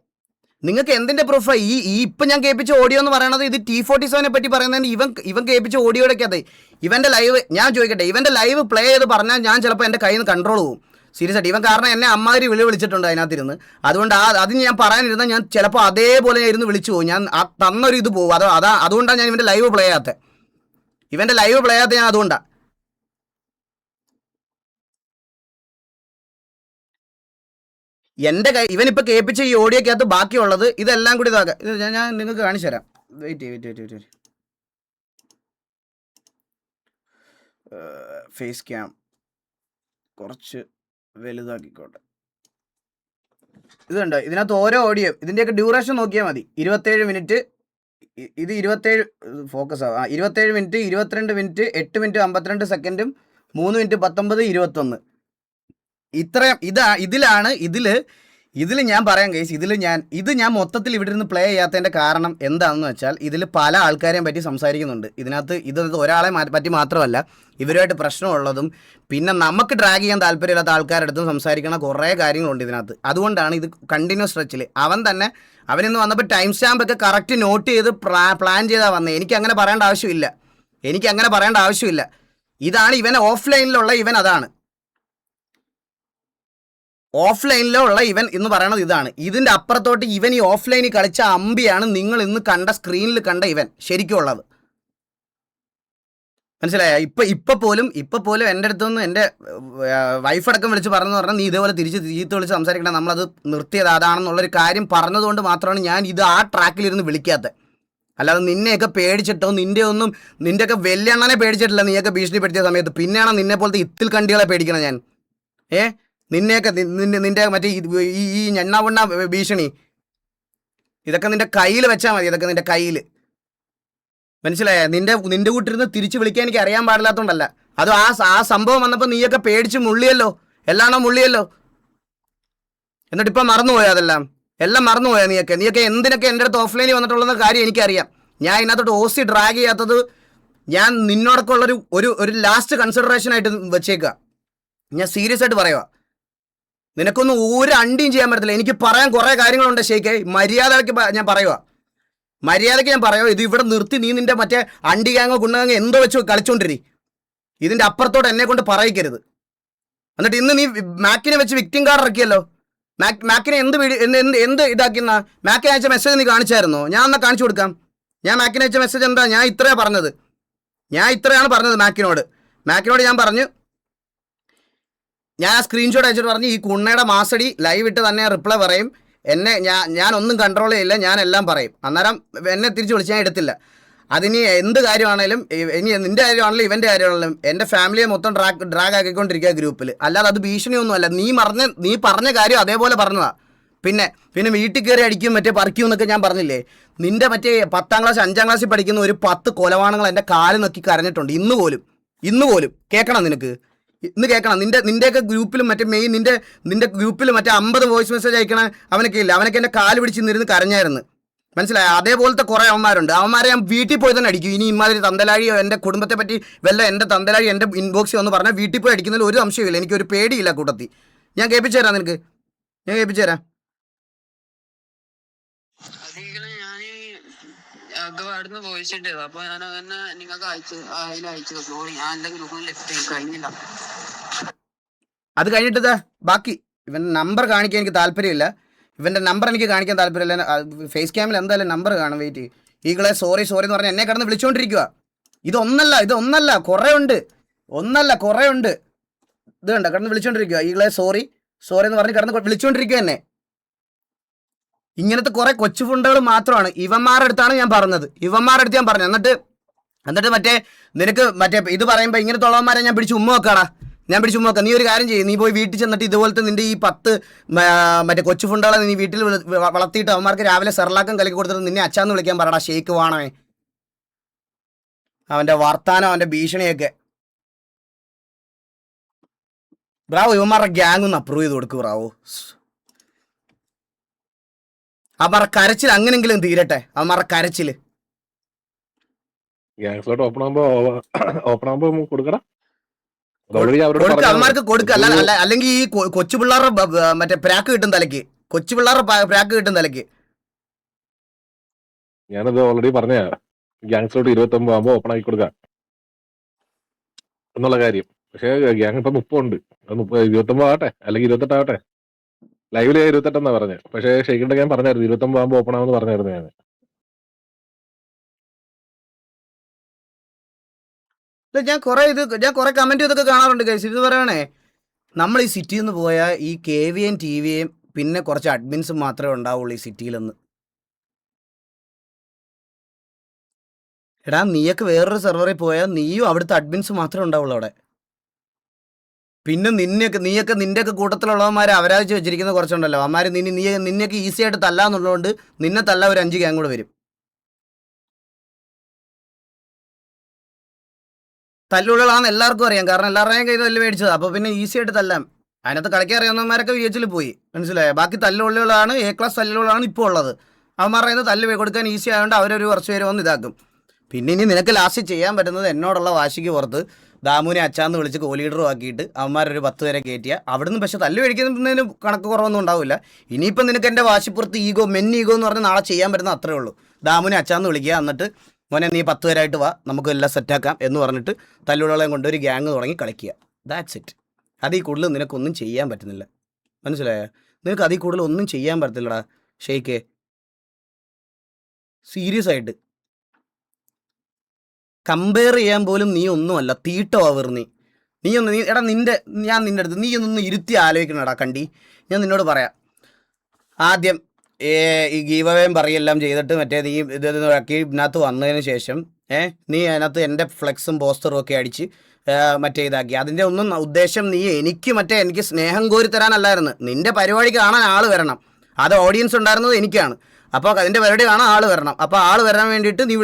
നിങ്ങൾക്ക് എന്തിൻ്റെ പ്രൂഫാണ് ഇപ്പം ഞാൻ കേൾപ്പിച്ച ഓഡിയോ എന്ന് പറയണത്? ഇത് T47 പറ്റി പറയുന്നതിന് ഇവൻ കേൾപ്പിച്ച ഓഡിയോയുടെയൊക്കെ അതെ. ഇവൻ്റെ ലൈവ് ഞാൻ ചോദിക്കട്ടെ, ഇവൻ്റെ ലൈവ് പ്ലേ ചെയ്ത് പറഞ്ഞാൽ ഞാൻ ചിലപ്പോൾ എൻ്റെ കയ്യിൽ നിന്ന് കൺട്രോൾ പോകും. സീരിയസ് ആയിട്ട്. ഇവൻ കാരണം എന്നെ അമ്മാതിരി വിളിച്ചിട്ടുണ്ട് അതിനകത്തിരുന്ന്. അതുകൊണ്ട് അതിന് ഞാൻ പറയാനിരുന്നാൽ ഞാൻ ചിലപ്പോൾ അതേപോലെ ഇരുന്ന് വിളിച്ചു പോകും. ഞാൻ തന്നൊരു ഇത് പോകും. അതുകൊണ്ടാണ് ഞാൻ ഇവൻ്റെ ലൈവ് പ്ലേ ചെയ്യാത്തത്. ഞാൻ അതുകൊണ്ടാണ്. എൻ്റെ ഇവനിപ്പോൾ കേൾപ്പിച്ച ഈ ഓഡിയോക്കകത്ത് ബാക്കിയുള്ളത് ഇതെല്ലാം കൂടി ഇതാക്കാം. ഇത് ഞാൻ നിങ്ങൾക്ക് കാണിച്ചു തരാം. വെയിറ്റ്. ഫേസ് ക്യാം കുറച്ച് വലുതാക്കിക്കോട്ടെ. ഇതുണ്ട്. ഇതിനകത്ത് ഓരോ ഓഡിയോ ഇതിൻ്റെയൊക്കെ ഡ്യൂറേഷൻ നോക്കിയാൽ മതി. 27 മിനിറ്റ്, ഇത് 27 ഫോക്കസ് ആവും. 27 മിനിറ്റ്, 22 മിനിറ്റ്, 8 മിനിറ്റ് 52 സെക്കൻഡും 3 മിനിറ്റ് 19, 21. ഇത്രയും ഇതിൽ ഞാൻ പറയാം ഗൈസ്. ഇത് ഞാൻ മൊത്തത്തിൽ ഇവിടെ നിന്ന് പ്ലേ ചെയ്യാത്തതിൻ്റെ കാരണം എന്താണെന്ന് വെച്ചാൽ ഇതിൽ പല ആൾക്കാരെയും പറ്റി സംസാരിക്കുന്നുണ്ട്. ഇതിനകത്ത് ഒരാളെ പറ്റി മാത്രമല്ല, ഇവരുമായിട്ട് പ്രശ്നമുള്ളതും പിന്നെ നമുക്ക് ഡ്രാഗ് ചെയ്യാൻ താല്പര്യമില്ലാത്ത ആൾക്കാരുടെ അടുത്തും സംസാരിക്കണ കുറേ കാര്യങ്ങളുണ്ട് ഇതിനകത്ത്. അതുകൊണ്ടാണ് ഇത് കണ്ടിന്യൂസ് സ്ട്രെച്ചിൽ അവനിന്ന് വന്നപ്പോൾ ടൈം സ്റ്റാമ്പൊക്കെ കറക്റ്റ് നോട്ട് ചെയ്ത് പ്ലാൻ ചെയ്താൽ വന്നത്. എനിക്കങ്ങനെ പറയേണ്ട ആവശ്യമില്ല. ഇതാണ് ഇവൻ ഓഫ്ലൈനിലുള്ള ഇവൻ. അതാണ് ഓഫ്ലൈനിലുള്ള ഇവൻ എന്ന് പറയണത് ഇതാണ്. ഇതിൻ്റെ അപ്പുറത്തോട്ട് ഇവൻ ഈ ഓഫ്ലൈനിൽ കളിച്ച അമ്പിയാണ് നിങ്ങൾ ഇന്ന് കണ്ട സ്ക്രീനിൽ കണ്ട ഇവൻ ശരിക്കും ഉള്ളത്. മനസ്സിലായോ? ഇപ്പം പോലും എൻ്റെ അടുത്തുനിന്ന് എൻ്റെ വൈഫടക്കം വിളിച്ച് പറഞ്ഞാൽ നീ ഇതേപോലെ തിരിച്ച് വിളിച്ച് സംസാരിക്കണേ, നമ്മളത് നിർത്തിയത് അതാണെന്നുള്ളൊരു കാര്യം പറഞ്ഞതുകൊണ്ട് മാത്രമാണ് ഞാൻ ഇത് ആ ട്രാക്കിലിരുന്ന് വിളിക്കാത്തത്. അല്ലാതെ നിന്നെയൊക്കെ പേടിച്ചിട്ടോ നിൻ്റെയൊക്കെ വെല്ലെണ്ണനെ പേടിച്ചിട്ടില്ല. നീയൊക്കെ ഭീഷണിപ്പെടുത്തിയ സമയത്ത് പിന്നെയാണ് നിന്നെ പോലത്തെ ഇത്തിൽ കണ്ടികളെ പേടിക്കണം ഞാൻ. നിന്നെയൊക്കെ നിൻ്റെ മറ്റേ ഈ ഞണ്ണാവണ്ണ ഭീഷണി ഇതൊക്കെ നിൻ്റെ കയ്യിൽ വെച്ചാൽ മതി. ഇതൊക്കെ നിൻ്റെ കയ്യിൽ മനസ്സിലായ? നിൻ്റെ കൂട്ടിരുന്ന് തിരിച്ച് വിളിക്കാൻ എനിക്ക് അറിയാൻ പാടില്ലാത്തതുകൊണ്ടല്ല. അത് ആ സംഭവം വന്നപ്പോൾ നീയൊക്കെ പേടിച്ച് മുള്ളിയല്ലോ. എന്നിട്ടിപ്പം മറന്നുപോയോ അതെല്ലാം? എല്ലാം മറന്നുപോയാ നീയൊക്കെ എന്തിനൊക്കെ എൻ്റെ അടുത്ത് ഓഫ്ലൈനിൽ വന്നിട്ടുള്ള കാര്യം എനിക്കറിയാം. ഞാൻ ഇതിനകത്തോട്ട് OC ഡ്രാഗ് ചെയ്യാത്തത് ഞാൻ നിന്നോടൊക്കെ ഉള്ളൊരു ഒരു ലാസ്റ്റ് കൺസിഡറേഷൻ ആയിട്ട് വെച്ചേക്കുക. ഞാൻ സീരിയസ് ആയിട്ട് പറയുക, നിനക്കൊന്നും ഒരു അണ്ടിയും ചെയ്യാൻ പറ്റത്തില്ല. എനിക്ക് പറയാൻ കുറേ കാര്യങ്ങളുണ്ട് ഷെയ്ഖേ. മര്യാദയ്ക്ക് ഞാൻ പറയുക, ഇത് ഇവിടെ നിർത്തി നീ നിന്റെ മറ്റേ അണ്ടി ഗാങ്ങോ ഗുണ്ടങ്ങോ എന്തോ വെച്ച് കളിച്ചോണ്ടിരി. ഇതിൻ്റെ അപ്പുറത്തോട്ട് എന്നെ കൊണ്ട് പറയിക്കരുത്. എന്നിട്ട് ഇന്ന് നീ മാക്കിനെ വെച്ച് വിക്ടിം കാർഡ് ഇറക്കിയല്ലോ. മാക്കിനെ എന്ത് ഇതാക്കുന്ന മാക്കിനെ അയച്ച മെസ്സേജ് നീ കാണിച്ചായിരുന്നോ? ഞാൻ എന്നാൽ കാണിച്ചു കൊടുക്കാം. ഞാൻ മാക്കിനെ അയച്ച മെസ്സേജ് എന്താ? ഞാൻ ഇത്രയാണ് പറഞ്ഞത് മാക്കിനോട് ഞാൻ പറഞ്ഞു, ഞാൻ സ്ക്രീൻഷോട്ട് അയച്ചിട്ട് പറഞ്ഞു ഈ കുണ്ണയുടെ മാസടി ലൈവ് ഇട്ട് തന്നെ റിപ്ലൈ പറയും. ഞാനൊന്നും കൺട്രോൾ ചെയ്യില്ല, ഞാൻ എല്ലാം പറയും. അന്നേരം എന്നെ തിരിച്ച് വിളിച്ച് ഞാൻ എടുത്തില്ല. അതിനി എന്ത് കാര്യമാണേലും, ഇനി നിൻ്റെ കാര്യമാണെങ്കിലും ഇവൻ്റെ കാര്യമാണെങ്കിലും എൻ്റെ ഫാമിലിയെ മൊത്തം ഡ്രാഗ് ആക്കിക്കൊണ്ടിരിക്കുക ഗ്രൂപ്പിൽ. അല്ലാതെ അത് ഭീഷണിയൊന്നുമല്ല. നീ പറഞ്ഞ കാര്യം അതേപോലെ പറഞ്ഞതാ. പിന്നെ വീട്ടിൽ കയറി അടിക്കും മറ്റേ പറിക്കും എന്നൊക്കെ ഞാൻ പറഞ്ഞില്ലേ. നിൻ്റെ മറ്റേ 10ാം ക്ലാസ് 5ാം ക്ലാസ്സിൽ പഠിക്കുന്ന ഒരു 10 കൊലവാണങ്ങൾ എൻ്റെ കാല് നോക്കി കരഞ്ഞിട്ടുണ്ട്. ഇന്ന് പോലും കേൾക്കണം നിനക്ക്. ഇന്ന് കേൾക്കണം. നിൻ്റെയൊക്കെ ഗ്രൂപ്പിലും മറ്റേ മെയിൻ നിൻ്റെ ഗ്രൂപ്പിൽ മറ്റേ 50 വോയിസ് മെസ്സേജ് അയക്കണ അവനൊക്കെ ഇല്ല. അവനൊക്കെ എൻ്റെ കാല് പിടിച്ച് നിന്നിരുന്ന് കരഞ്ഞായിരുന്നു. മനസ്സിലായോ? അതേപോലത്തെ കുറേ അവന്മാരുണ്ട്. അവന്മാരെ ഞാൻ വീട്ടിൽ പോയി തന്നെ അടിക്കും. ഇനി ഇമാതിരി തന്തലാഴിയോ എൻ്റെ കുടുംബത്തെ പറ്റി എൻ്റെ തന്തലാഴി എൻ്റെ ഇൻബോക്സിൽ ഒന്ന് പറഞ്ഞാൽ വീട്ടിൽ പോയി അടിക്കുന്നതിൽ ഒരു സംശയമില്ല. എനിക്കൊരു പേടിയില്ല കൂട്ടത്തിൽ. ഞാൻ കേൾപ്പിച്ചു തരാം നിനക്ക്. അവിടുന്ന് വോയിസ് ഇട്ടത്. അപ്പൊ ഞാൻ അങ്ങനെ നിങ്ങൾക്ക് അയച്ചത് സോറി, ഞാൻ എന്റെ ഗ്രൂപ്പിൽ ലെഫ്റ്റ് കഴിഞ്ഞില്ല. അത് കഴിഞ്ഞിട്ട് ബാക്കി ഇവൻ്റെ നമ്പർ കാണിക്കാൻ എനിക്ക് താല്പര്യമില്ല. ഇവൻ്റെ നമ്പർ എനിക്ക് കാണിക്കാൻ താല്പര്യമില്ല. ഫേസ് ക്യാമിൽ എന്തായാലും നമ്പർ കാണും. വെയിറ്റ്. ഈകളെ സോറി എന്ന് പറഞ്ഞ് എന്നെ കിടന്ന് വിളിച്ചുകൊണ്ടിരിക്കുക. ഇതൊന്നല്ല കുറേ ഉണ്ട്. ഇത് കണ്ട കിടന്ന് വിളിച്ചുകൊണ്ടിരിക്കുക. ഈകളെ സോറി എന്ന് പറഞ്ഞ് കിടന്ന് വിളിച്ചുകൊണ്ടിരിക്കുക എന്നെ. ഇങ്ങനത്തെ കുറേ കൊച്ചു ഫുണ്ടുകൾ മാത്രമാണ്. ഇവന്മാരുടെ അടുത്താണ് ഞാൻ പറഞ്ഞത്. എന്നിട്ട് മറ്റേ നിനക്ക് മറ്റേ ഇത് പറയുമ്പോൾ ഇങ്ങനത്തെ ഉള്ളവന്മാരെ ഞാൻ പിടിച്ച് ഉമ്മ വെക്കാടാ. നീ ഒരു കാര്യം ചെയ്യും. നീ പോയി വീട്ടിൽ ചെന്നിട്ട് ഇതുപോലത്തെ നിന്റെ ഈ 10 മറ്റേ കൊച്ചു ഫുണ്ടുകളെ നീ വീട്ടിൽ വളർത്തിയിട്ട് അവന്മാർക്ക് രാവിലെ സെർലാക്കം കലക്കി കൊടുത്തിട്ട് നിന്നെ അച്ചാന്ന് വിളിക്കാൻ പറയടാ. ഷെയ്ക്ക് വേണമേ. അവൻ്റെ വർത്താനം, അവൻ്റെ ഭീഷണിയൊക്കെ. ബ്രാവോ, ഇവന്മാരുടെ ഗ്യാങ് ഒന്ന് അപ്രൂവ് ചെയ്ത് കൊടുക്കും ബ്രാവോ. അവന്മാരുടെ കരച്ചിൽ അങ്ങനെങ്കിലും തീരട്ടെ. അവന്മാരുടെ കരച്ചിൽ അവന്മാർക്ക് കൊടുക്കുക. അല്ലെങ്കിൽ ഈ കൊച്ചു പിള്ളേരുടെ മറ്റേ പ്രാക്ക് കിട്ടും തലയ്ക്ക്. ഞാനത് ഓൾറെഡി പറഞ്ഞ ഗ്യാങ്സിലോട്ട് 29 ആകുമ്പോ ഓപ്പൺ ആക്കി കൊടുക്കാം എന്നുള്ള കാര്യം. പക്ഷേ ഗ്യാങ് ഇപ്പൊ 30 ഉണ്ട്. 29 ആവട്ടെ, അല്ലെങ്കിൽ 28 ആവട്ടെ. ലൈവില് 28 എന്നാ പറഞ്ഞത്. പക്ഷേ ഷെയ്ഖിന്റെ ഞാൻ പറഞ്ഞായിരുന്നു 29 ആകുമ്പോ ഓപ്പൺ ആവുമെന്ന് പറഞ്ഞായിരുന്നു ഞാൻ. ഞാൻ കുറെ കമന്റ് ഇതൊക്കെ കാണാറുണ്ട് ഗൈസ്. ഇത് പറയണേ, നമ്മൾ ഈ സിറ്റിയിൽ നിന്ന് പോയാൽ ഈ KVN TVM പിന്നെ കുറച്ച് അഡ്മിൻസും മാത്രമേ ഉണ്ടാവുള്ളൂ ഈ സിറ്റിയിലെന്ന്. എടാ, നീയൊക്കെ വേറൊരു സെർവറിൽ പോയാൽ നീയും അവിടുത്തെ അഡ്മിൻസ് മാത്രമേ ഉണ്ടാവുള്ളൂ അവിടെ. പിന്നെ നിന്റെയൊക്കെ കൂട്ടത്തിലുള്ളവന്മാർ അവരാഴ്ച വെച്ചിരിക്കുന്ന കുറച്ചുണ്ടല്ലോ. അവന്മാർ നിന്നെയൊക്കെ ഈസി ആയിട്ട് തല്ലാന്നുള്ളതുകൊണ്ട് നിന്നെ തല്ല ഒരു 5 ഗ്യാങ് കൂടെ വരും. തല്ലുള്ളതാണെന്ന് എല്ലാവർക്കും അറിയാം. കാരണം എല്ലാവരുടെയും കയ്യിൽ തല്ല് മേടിച്ചത്. അപ്പോൾ പിന്നെ ഈസി ആയിട്ട് തല്ലാം. അതിനകത്ത് കളിക്കാൻ അറിയാവുന്നവന്മാരൊക്കെ VH പോയി. മനസ്സിലായോ? ബാക്കി തല്ലുള്ളികളാണ്, A ക്ലാസ് തല്ലുകളാണ് ഇപ്പോൾ ഉള്ളത്. അവന്മാരുടെ കയ്യിൽ തല്ല് കൊടുക്കാൻ ഈസി ആയതുകൊണ്ട് അവരൊരു കുറച്ച് പേര് വന്ന് ഇതാക്കും. പിന്നെ ഇനി നിനക്ക് ലാസ്റ്റ് ചെയ്യാൻ പറ്റുന്നത് എന്നോടുള്ള വാശിക്ക് പുറത്ത് ദാമുവിനെ അച്ചാന്ന് വിളിച്ച് കോലീഡറും ആക്കിയിട്ട് അവന്മാരൊരു 10 പേരെ കയറ്റിയ അവിടുന്ന്. പക്ഷെ തല്ല് മേടിക്കുന്നതിന് കണക്ക് കുറവൊന്നും ഉണ്ടാവില്ല. ഇനിയിപ്പം നിനക്ക് എൻ്റെ വാശിപ്പുറത്ത് ഈഗോ എന്ന് പറഞ്ഞ് നാളെ ചെയ്യാൻ പറ്റുന്ന അത്രേ ഉള്ളൂ. ദാമുവിനെ അച്ചാന്ന് വിളിക്കുക, എന്നിട്ട് മോനെ നീ 10 പേരായിട്ട് വാ, നമുക്ക് എല്ലാം സെറ്റാക്കാം എന്ന് പറഞ്ഞിട്ട് തല്ലുകളെയും കൊണ്ട് ഒരു ഗ്യാങ് തുടങ്ങി കളിക്കുക. That's it. അതിൽ കൂടുതൽ നിനക്കൊന്നും ചെയ്യാൻ പറ്റുന്നില്ല. മനസ്സിലായോ? നിനക്ക് അതിൽ കൂടുതൽ ഒന്നും ചെയ്യാൻ പറ്റത്തില്ലടാ ഷെയ്ഖേ. സീരിയസ് ആയിട്ട് കമ്പയർ ചെയ്യാൻ പോലും നീ ഒന്നുമല്ല. തീട്ടോ അവർ നീ എടാ ഞാൻ നിൻ്റെ അടുത്ത് നീ ഒന്നൊന്ന് ഇരുത്തി ആലോചിക്കണടാ കണ്ടി. ഞാൻ നിന്നോട് പറയാം. ആദ്യം ഈ ഗീവ് അവേയും പറയെല്ലാം ചെയ്തിട്ട് മറ്റേ നീ ഇതാക്കി ഇതിനകത്ത് വന്നതിന് ശേഷം നീ അതിനകത്ത് എൻ്റെ ഫ്ലെക്സും പോസ്റ്ററും ഒക്കെ അടിച്ച് മറ്റേ ഇതാക്കി. അതിൻ്റെ ഒന്നും ഉദ്ദേശം എനിക്ക് സ്നേഹം കോരി തരാനല്ലായിരുന്നു. നിൻ്റെ പരിപാടി കാണാൻ ആൾ വരണം. അത് ഓഡിയൻസ് ഉണ്ടായിരുന്നത് എനിക്കാണ്. അപ്പോൾ അതിൻ്റെ പരിപാടി കാണാൻ ആൾ വരണം. അപ്പോൾ ആൾ വരാൻ വേണ്ടിയിട്ട് നീ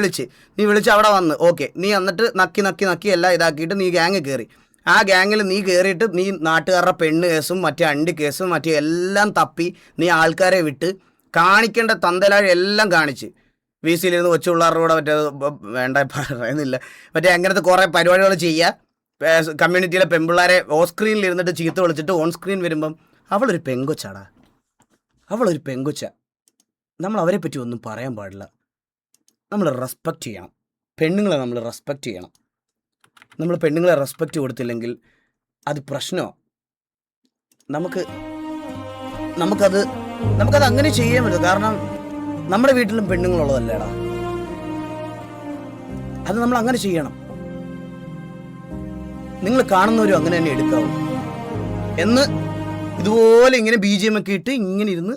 വിളിച്ച് അവിടെ വന്ന് ഓക്കെ. നീ എന്നിട്ട് നക്കി എല്ലാം ഇതാക്കിയിട്ട് നീ ഗ്യാങ് കയറി. ആ ഗ്യാങ്ങിൽ നീ കയറിയിട്ട് നീ നാട്ടുകാരുടെ പെണ്ണ് കേസും മറ്റേ അണ്ടി കേസും മറ്റേ എല്ലാം തപ്പി നീ ആൾക്കാരെ വിട്ട് കാണിക്കേണ്ട തന്തലാഴ് എല്ലാം കാണിച്ച് വി സിയിലിരുന്ന് കൊച്ചു പിള്ളേരുടെ കൂടെ മറ്റേ വേണ്ട പറയുന്നില്ല മറ്റേ അങ്ങനത്തെ കുറേ പരിപാടികൾ ചെയ്യുക. കമ്മ്യൂണിറ്റിയിലെ പെൺപിള്ളേരെ ഓഫ് സ്ക്രീനിൽ ഇരുന്നിട്ട് ചീത്ത വിളിച്ചിട്ട് ഓൺ സ്ക്രീൻ വരുമ്പം അവളൊരു പെങ്കൊച്ചാടാ, അവളൊരു പെങ്കൊച്ച. നമ്മൾ അവരെ പറ്റി ഒന്നും പറയാൻ പാടില്ല. നമ്മൾ റെസ്പെക്റ്റ് ചെയ്യണം പെണ്ണുങ്ങളെ, നമ്മൾ റെസ്പെക്റ്റ് ചെയ്യണം. നമ്മൾ പെണ്ണുങ്ങളെ റെസ്പെക്റ്റ് കൊടുത്തില്ലെങ്കിൽ അത് പ്രശ്നമാണ്. നമുക്കത് അങ്ങനെ ചെയ്യാൻ പറ്റും. കാരണം നമ്മുടെ വീട്ടിലും പെണ്ണുങ്ങളുള്ളതല്ലേടാ, അത് നമ്മൾ അങ്ങനെ ചെയ്യണം. നിങ്ങൾ കാണുന്നവരും അങ്ങനെ തന്നെ എടുക്കാവൂ എന്ന് ഇതുപോലെ ഇങ്ങനെ BGM ഒക്കെ ഇട്ട് ഇങ്ങനെ ഇരുന്ന്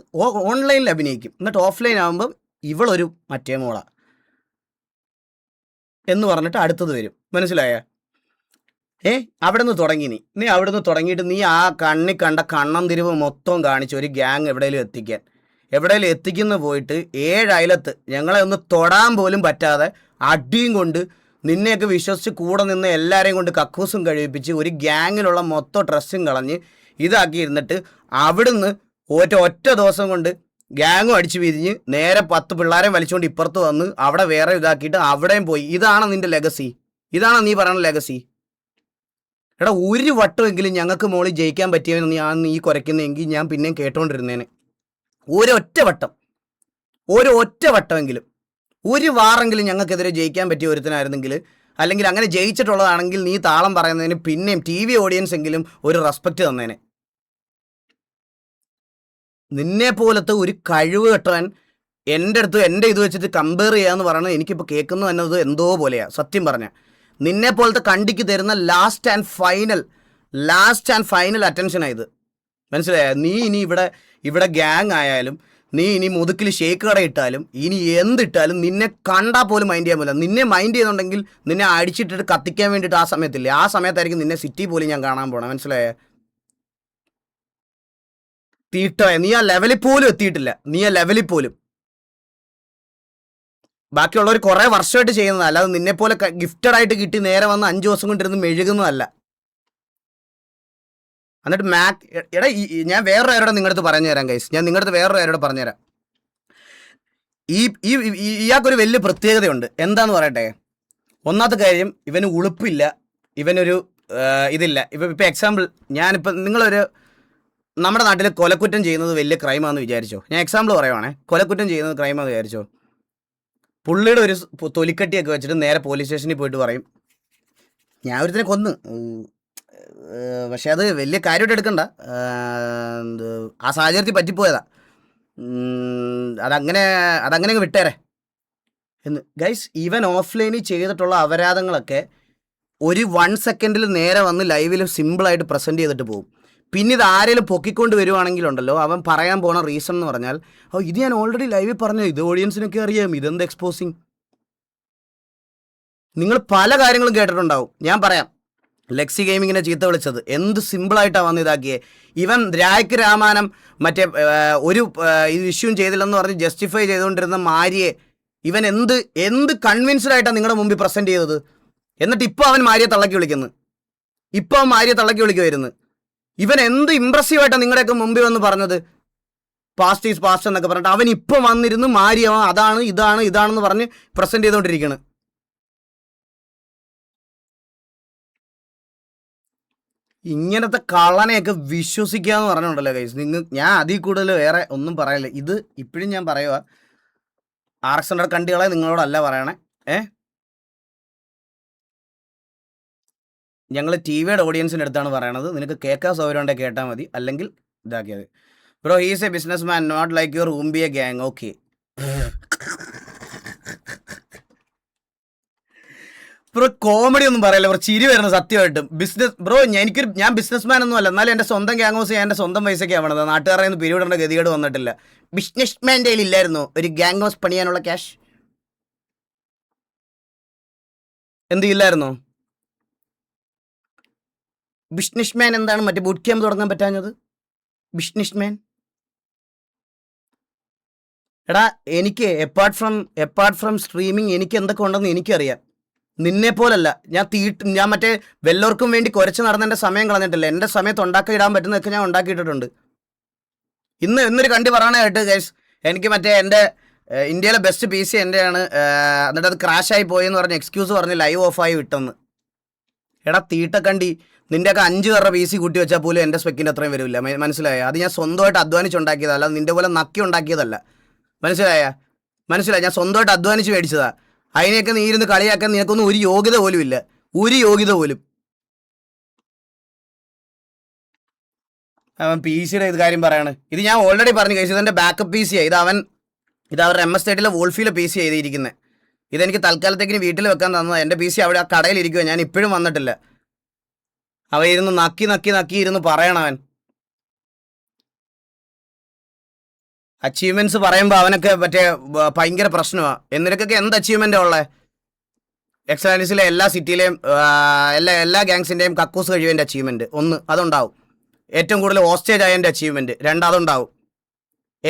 ഓൺലൈനിൽ അഭിനയിക്കും. എന്നിട്ട് ഓഫ്ലൈൻ ആകുമ്പം ഇവളൊരു മറ്റേ മോളാ എന്ന് പറഞ്ഞിട്ട് അടുത്തത് വരും. മനസ്സിലായ? അവിടെ നിന്ന് തുടങ്ങി നീ അവിടെ നിന്ന് തുടങ്ങിയിട്ട് നീ ആ കണ്ണി കണ്ട കണ്ണം തിരിവ് മൊത്തം കാണിച്ച് ഒരു ഗ്യാങ് എവിടെയെങ്കിലും എത്തിക്കുന്ന പോയിട്ട് 7 അയലത്ത് ഞങ്ങളെ ഒന്ന് തൊടാൻ പോലും പറ്റാതെ അടിയും കൊണ്ട് നിന്നെയൊക്കെ വിശ്വസിച്ച് കൂടെ നിന്ന് എല്ലാവരെയും കൊണ്ട് കക്കൂസും കഴിപ്പിച്ച് ഒരു ഗ്യാങ്ങിലുള്ള മൊത്തം ഡ്രസ്സും കളഞ്ഞ് ഇതാക്കി ഇരുന്നിട്ട് അവിടുന്ന് ഒറ്റ ദിവസം കൊണ്ട് ഗ്യാങ്ങും അടിച്ചു പിരിഞ്ഞ് നേരെ 10 പിള്ളേരെ വലിച്ചുകൊണ്ട് ഇപ്പുറത്ത് വന്ന് അവിടെ വേറെ ഇതാക്കിയിട്ട് അവിടെയും പോയി. ഇതാണ് നിന്റെ ലെഗസി? ഇതാണ് നീ പറയുന്ന ലെഗസി? എടാ, ഒരു വട്ടമെങ്കിലും ഞങ്ങൾക്ക് മോളിൽ ജയിക്കാൻ പറ്റിയെന്ന് ഞാൻ നീ കുരയ്ക്കുന്നതെങ്കിൽ ഞാൻ പിന്നെയും കേട്ടോണ്ടിരുന്നേനെ. ഒരൊറ്റ വട്ടമെങ്കിലും ഒരു വാറെങ്കിലും ഞങ്ങൾക്കെതിരെ ജയിക്കാൻ പറ്റിയ ഒരുത്തനായിരുന്നെങ്കിൽ, അല്ലെങ്കിൽ അങ്ങനെ ജയിച്ചിട്ടുള്ളതാണെങ്കിൽ നീ താളം പറയുന്നതിന് പിന്നെയും TV ഓഡിയൻസ് എങ്കിലും ഒരു റെസ്പെക്റ്റ് തന്നേനെ. നിന്നെ പോലത്തെ ഒരു കഴിവ് കെട്ടവൻ എൻ്റെ ഇത് വെച്ചിട്ട് കമ്പയർ ചെയ്യാന്ന് പറയുന്നത് എനിക്കിപ്പോൾ കേൾക്കുന്നത് എന്നത് എന്തോ പോലെയാണ്. സത്യം പറഞ്ഞാൽ നിന്നെ പോലത്തെ കണ്ടിക്ക് തരുന്ന ലാസ്റ്റ് ആൻഡ് ഫൈനൽ അറ്റൻഷനായത്. മനസ്സിലായോ? നീ ഇനി ഇവിടെ ഗ്യാങ് ആയാലും, നീ ഇനി മുതുക്കിൽ ഷേക്ക് കട ഇട്ടാലും, ഇനി എന്തിട്ടാലും നിന്നെ കണ്ടാൽ പോലും മൈൻഡ് ചെയ്യാൻ പറ്റില്ല. നിന്നെ മൈൻഡ് ചെയ്യുന്നുണ്ടെങ്കിൽ നിന്നെ അടിച്ചിട്ടിട്ട് കത്തിക്കാൻ വേണ്ടിയിട്ട് ആ സമയത്തില്ലേ, ആ സമയത്തായിരിക്കും നിന്നെ സിറ്റി പോലും ഞാൻ കാണാൻ പോകണം. മനസ്സിലായേ? തീട്ടോയ നീ ആ ലെവലിൽ പോലും എത്തിയിട്ടില്ല. ബാക്കിയുള്ളവർ കുറേ വർഷമായിട്ട് ചെയ്യുന്നതല്ല, അല്ലാതെ നിന്നെപ്പോലെ ഗിഫ്റ്റഡ് ആയിട്ട് കിട്ടി നേരെ വന്ന് 5 ദിവസം കൊണ്ടിരുന്ന് മെഴുകുന്നതല്ല. എന്നിട്ട് എടാ, ഞാൻ വേറൊരു ആരോടെ നിങ്ങളടുത്ത് പറഞ്ഞു തരാം ഗൈസ്. പറഞ്ഞുതരാം. ഇയാൾക്കൊരു വലിയ പ്രത്യേകതയുണ്ട്. എന്താന്ന് പറയട്ടെ? ഒന്നാമത്തെ കാര്യം, ഇവന് ഉളുപ്പില്ല, ഇവനൊരു ഇതില്ല. ഇപ്പം എക്സാമ്പിൾ, നിങ്ങളൊരു നമ്മുടെ നാട്ടിൽ കൊലക്കുറ്റം ചെയ്യുന്നത് വലിയ ക്രൈമാണെന്ന് വിചാരിച്ചോ. ഞാൻ എക്സാമ്പിൾ പറയുവാണേ. കൊലക്കുറ്റം ചെയ്യുന്നത് ക്രൈമാണെന്ന് വിചാരിച്ചോ. പുള്ളിയുടെ ഒരു തൊലിക്കട്ടിയൊക്കെ വെച്ചിട്ട് നേരെ പോലീസ് സ്റ്റേഷനിൽ പോയിട്ട് പറയും, ഞാൻ ഒരുത്തിനെ കൊന്ന്. പക്ഷെ അത് വലിയ കാര്യമായിട്ട് എടുക്കണ്ട, ആ സാഹചര്യത്തിൽ പറ്റിപ്പോയതാ, അതങ്ങനെ വിട്ടേരെ എന്ന്. ഗൈസ്, ഇവൻ ഓഫ്ലൈനിൽ ചെയ്തിട്ടുള്ള അപരാധങ്ങളൊക്കെ ഒരു 1 സെക്കൻഡിൽ നേരെ വന്ന് ലൈവിൽ സിമ്പിളായിട്ട് പ്രസൻറ്റ് ചെയ്തിട്ട് പോകും. പിന്നെ ഇത് ആരെങ്കിലും പൊക്കിക്കൊണ്ട് വരുവാണെങ്കിലുണ്ടല്ലോ, അവൻ പറയാൻ പോണ റീസൺ എന്ന് പറഞ്ഞാൽ, ഇത് ഞാൻ ഓൾറെഡി ലൈവിൽ പറഞ്ഞു, ഇത് ഓഡിയൻസിനൊക്കെ അറിയാം, ഇതെന്ത് എക്സ്പോസിങ്. നിങ്ങൾ പല കാര്യങ്ങളും കേട്ടിട്ടുണ്ടാവും. ഞാൻ പറയാം, ലെക്സി ഗെയിമിങ്ങിനെ ചീത്ത വിളിച്ചത് എന്ത് സിമ്പിളായിട്ടാണ് വന്ന് ഇതാക്കിയേ. ഇവൻ രായ്ക്ക് രാമാനം മറ്റേ ഒരു ഇഷ്യൂവും ചെയ്തില്ലെന്ന് പറഞ്ഞ് ജസ്റ്റിഫൈ ചെയ്തുകൊണ്ടിരുന്ന മാരിയെ ഇവൻ എന്ത് കൺവിൻസ്ഡ് ആയിട്ടാണ് നിങ്ങളുടെ മുമ്പിൽ പ്രസൻറ്റ് ചെയ്തത്. എന്നിട്ട് ഇപ്പോൾ അവൻ മാരിയെ തള്ളക്കി വിളിക്കുമായിരുന്നു. ഇവൻ എന്ത് ഇമ്പ്രസീവായിട്ടാണ് നിങ്ങളുടെയൊക്കെ മുമ്പിൽ വന്ന് പറഞ്ഞത്. പാസ്റ്റ് ഈസ് പാസ്റ്റ് എന്നൊക്കെ പറഞ്ഞിട്ട് അവൻ ഇപ്പം വന്നിരുന്ന് മാരി അവൻ അതാണ് ഇതാണെന്ന് പറഞ്ഞ് പ്രസൻറ്റ് ചെയ്തുകൊണ്ടിരിക്കുകയാണ്. ഇങ്ങനത്തെ കള്ളനെയൊക്കെ വിശ്വസിക്കുക എന്ന് പറഞ്ഞിട്ടുണ്ടല്ലോ ഗൈസ്. ഞാൻ അതിൽ കൂടുതൽ വേറെ ഒന്നും പറയില്ല. ഇത് ഇപ്പോഴും ഞാൻ പറയുക, RX100 കണ്ടികളെ നിങ്ങളോടല്ല പറയണേ. ഞങ്ങൾ TVയുടെ ഓഡിയൻസിൻ്റെ അടുത്താണ് പറയണത്. നിനക്ക് കേൾക്കാൻ സൗകര്യം ഉണ്ടെങ്കിൽ കേട്ടാൽ മതി, അല്ലെങ്കിൽ ഇതാക്കിയത്. Bro, he's a businessman, not like your ഊംബിയ ഗ്യാങ്. ഓക്കെ, ബ്രോ കോമഡി ഒന്നും പറയല്ല ബ്രോ, ചിരി വരുന്നു സത്യമായിട്ടും. ബ്രോ ഞാൻ ബിസിനസ് മാൻ ഒന്നും അല്ല, എന്നാലും എൻ്റെ സ്വന്തം ഗ്യാങ് ഹൗസ് ഞാൻ എൻ്റെ സ്വന്തം പൈസയ്ക്ക് ആവണത്. നാട്ടുകാരെ നിന്ന് പിരിവിടേണ്ട ഗതികേട് വന്നിട്ടില്ല. ബിസിനസ് മാൻ്റെ കയ്യിൽ ഇല്ലായിരുന്നു ഒരു ഗ്യാങ് ഹൗസ് പണിയാനുള്ള ക്യാഷ്? എന്തില്ലായിരുന്നോ? ബിസിനസ് മാൻ എന്താണ് മറ്റേ ബൂട്ട് ക്യാമ്പ് തുടങ്ങാൻ പറ്റാഞ്ഞത്? ബിസിനസ് മാൻ എടാ, എനിക്ക് എപ്പാർട്ട് ഫ്രം സ്ട്രീമിങ് എനിക്ക് എന്തൊക്കെ ഉണ്ടെന്ന് എനിക്കറിയാം. നിന്നെ പോലല്ല ഞാൻ മറ്റേ വല്ലവർക്കും വേണ്ടി കുരച്ച് നടന്ന എൻ്റെ സമയം കളഞ്ഞിട്ടില്ല. എൻ്റെ സമയത്ത് ഉണ്ടാക്കി ഇടാൻ പറ്റുന്നതൊക്കെ ഞാൻ ഉണ്ടാക്കിയിട്ടുണ്ട്. ഇന്നൊരു കണ്ടി പറയണായിട്ട് ഗൈസ്, എനിക്ക് മറ്റേ എൻ്റെ ഇന്ത്യയിലെ ബെസ്റ്റ് PC എൻ്റെയാണ്, എന്നിട്ട് അത് ക്രാഷായി പോയെന്ന് പറഞ്ഞ് എക്സ്ക്യൂസ് പറഞ്ഞ് ലൈവ് ഓഫായി വിട്ടെന്ന്. എടാ തീട്ടക്കണ്ടി, നിൻ്റെയൊക്കെ 5 പേരുടെ PC കൂട്ടി വെച്ചാൽ പോലും എൻ്റെ സ്പെക്കിൻ്റെ അത്രയും വരില്ല. മനസ്സിലായോ? അത് ഞാൻ സ്വന്തമായിട്ട് അധ്വാനിച്ചുണ്ടാക്കിയതല്ല, നിൻ്റെ പോലെ നക്കി ഉണ്ടാക്കിയതല്ല. മനസ്സിലായ? ഞാൻ സ്വന്തമായിട്ട് അധ്വാനിച്ച് മേടിച്ചതാ. അതിനെയൊക്കെ നീ ഇരുന്ന് കളിയാക്കാൻ നിനക്കൊന്നും ഒരു യോഗ്യത പോലും ഇല്ല, ഒരു യോഗ്യത പോലും. അവൻ PC ഇത് കാര്യം പറയാണ്. ഇത് ഞാൻ ഓൾറെഡി പറഞ്ഞു കഴിച്ചു, ഇതെൻ്റെ ബാക്കപ്പ് PC ആണ്. ഇത് അവരുടെ MS-30 വോൾഫിയിലെ PC ചെയ്തിരിക്കുന്നത്. ഇതെനിക്ക് തൽക്കാലത്തേക്കിന് വീട്ടിൽ വെക്കാൻ തന്നത്. എൻ്റെ PC അവിടെ ആ കടയിലിരിക്കുക, ഞാൻ ഇപ്പോഴും വന്നിട്ടില്ല. അവ ഇരുന്ന് നക്കി ഇരുന്ന് പറയണവൻ. അച്ചീവ്മെൻറ്റ്സ് പറയുമ്പോൾ അവനൊക്കെ മറ്റേ ഭയങ്കര പ്രശ്നമാണ്. എന്നിനക്കൊക്കെ എന്ത് അച്ചീവ്മെൻറ്റാണ് ഉള്ളത്? എക്സലൻസിലെ എല്ലാ സിറ്റിയിലെയും എല്ലാ ഗാങ്സിൻ്റെയും കക്കൂസ് കഴിവതിൻ്റെ അച്ചീവ്മെൻറ്റ് 1 അതുണ്ടാവും. ഏറ്റവും കൂടുതൽ ഹോസ്റ്റേജ് ആയതിൻ്റെ അച്ചീവ്മെൻറ്റ് 2 അതുണ്ടാവും.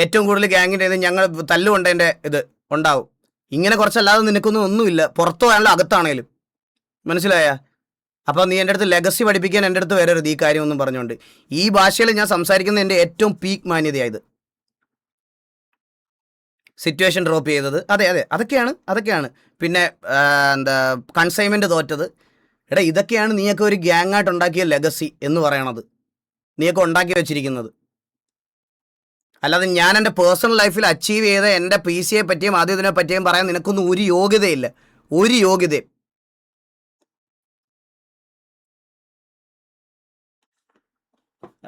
ഏറ്റവും കൂടുതൽ ഗാങ്ങിൻ്റെ ഇത് ഞങ്ങൾ തല്ലുകൊണ്ടതിൻ്റെ ഇത് ഉണ്ടാവും. ഇങ്ങനെ കുറച്ചല്ലാതെ നിനക്കൊന്നും ഒന്നുമില്ല, പുറത്തു പോയാണല്ലോ അകത്താണേലും. മനസ്സിലായ? അപ്പോൾ നീ എൻ്റെ അടുത്ത് ലെഗസി പഠിപ്പിക്കാൻ എൻ്റെ അടുത്ത് വരരുത് ഈ കാര്യമൊന്നും പറഞ്ഞുകൊണ്ട്. ഈ ഭാഷയിൽ ഞാൻ സംസാരിക്കുന്ന എൻ്റെ ഏറ്റവും പീക്ക് മാന്യതയായത്. സിറ്റുവേഷൻ ഡ്രോപ്പ് ചെയ്തത്, അതെ അതൊക്കെയാണ്. പിന്നെ എന്താ കൺസൈൻമെൻറ്റ് തോറ്റത്. എടാ ഇതൊക്കെയാണ് നീയൊക്കെ ഒരു ഗ്യാങ്ങായിട്ട് ഉണ്ടാക്കിയ ലെഗസി എന്ന് പറയണത്, നീയൊക്കെ ഉണ്ടാക്കി വെച്ചിരിക്കുന്നത്. അല്ലാതെ ഞാൻ എൻ്റെ പേഴ്സണൽ ലൈഫിൽ അച്ചീവ് ചെയ്ത എൻ്റെ PC-യെ പറ്റിയും ആദ്യം ഇതിനെ പറ്റിയും പറയാൻ നിനക്കൊന്നും ഒരു യോഗ്യതയില്ല, ഒരു യോഗ്യതയും.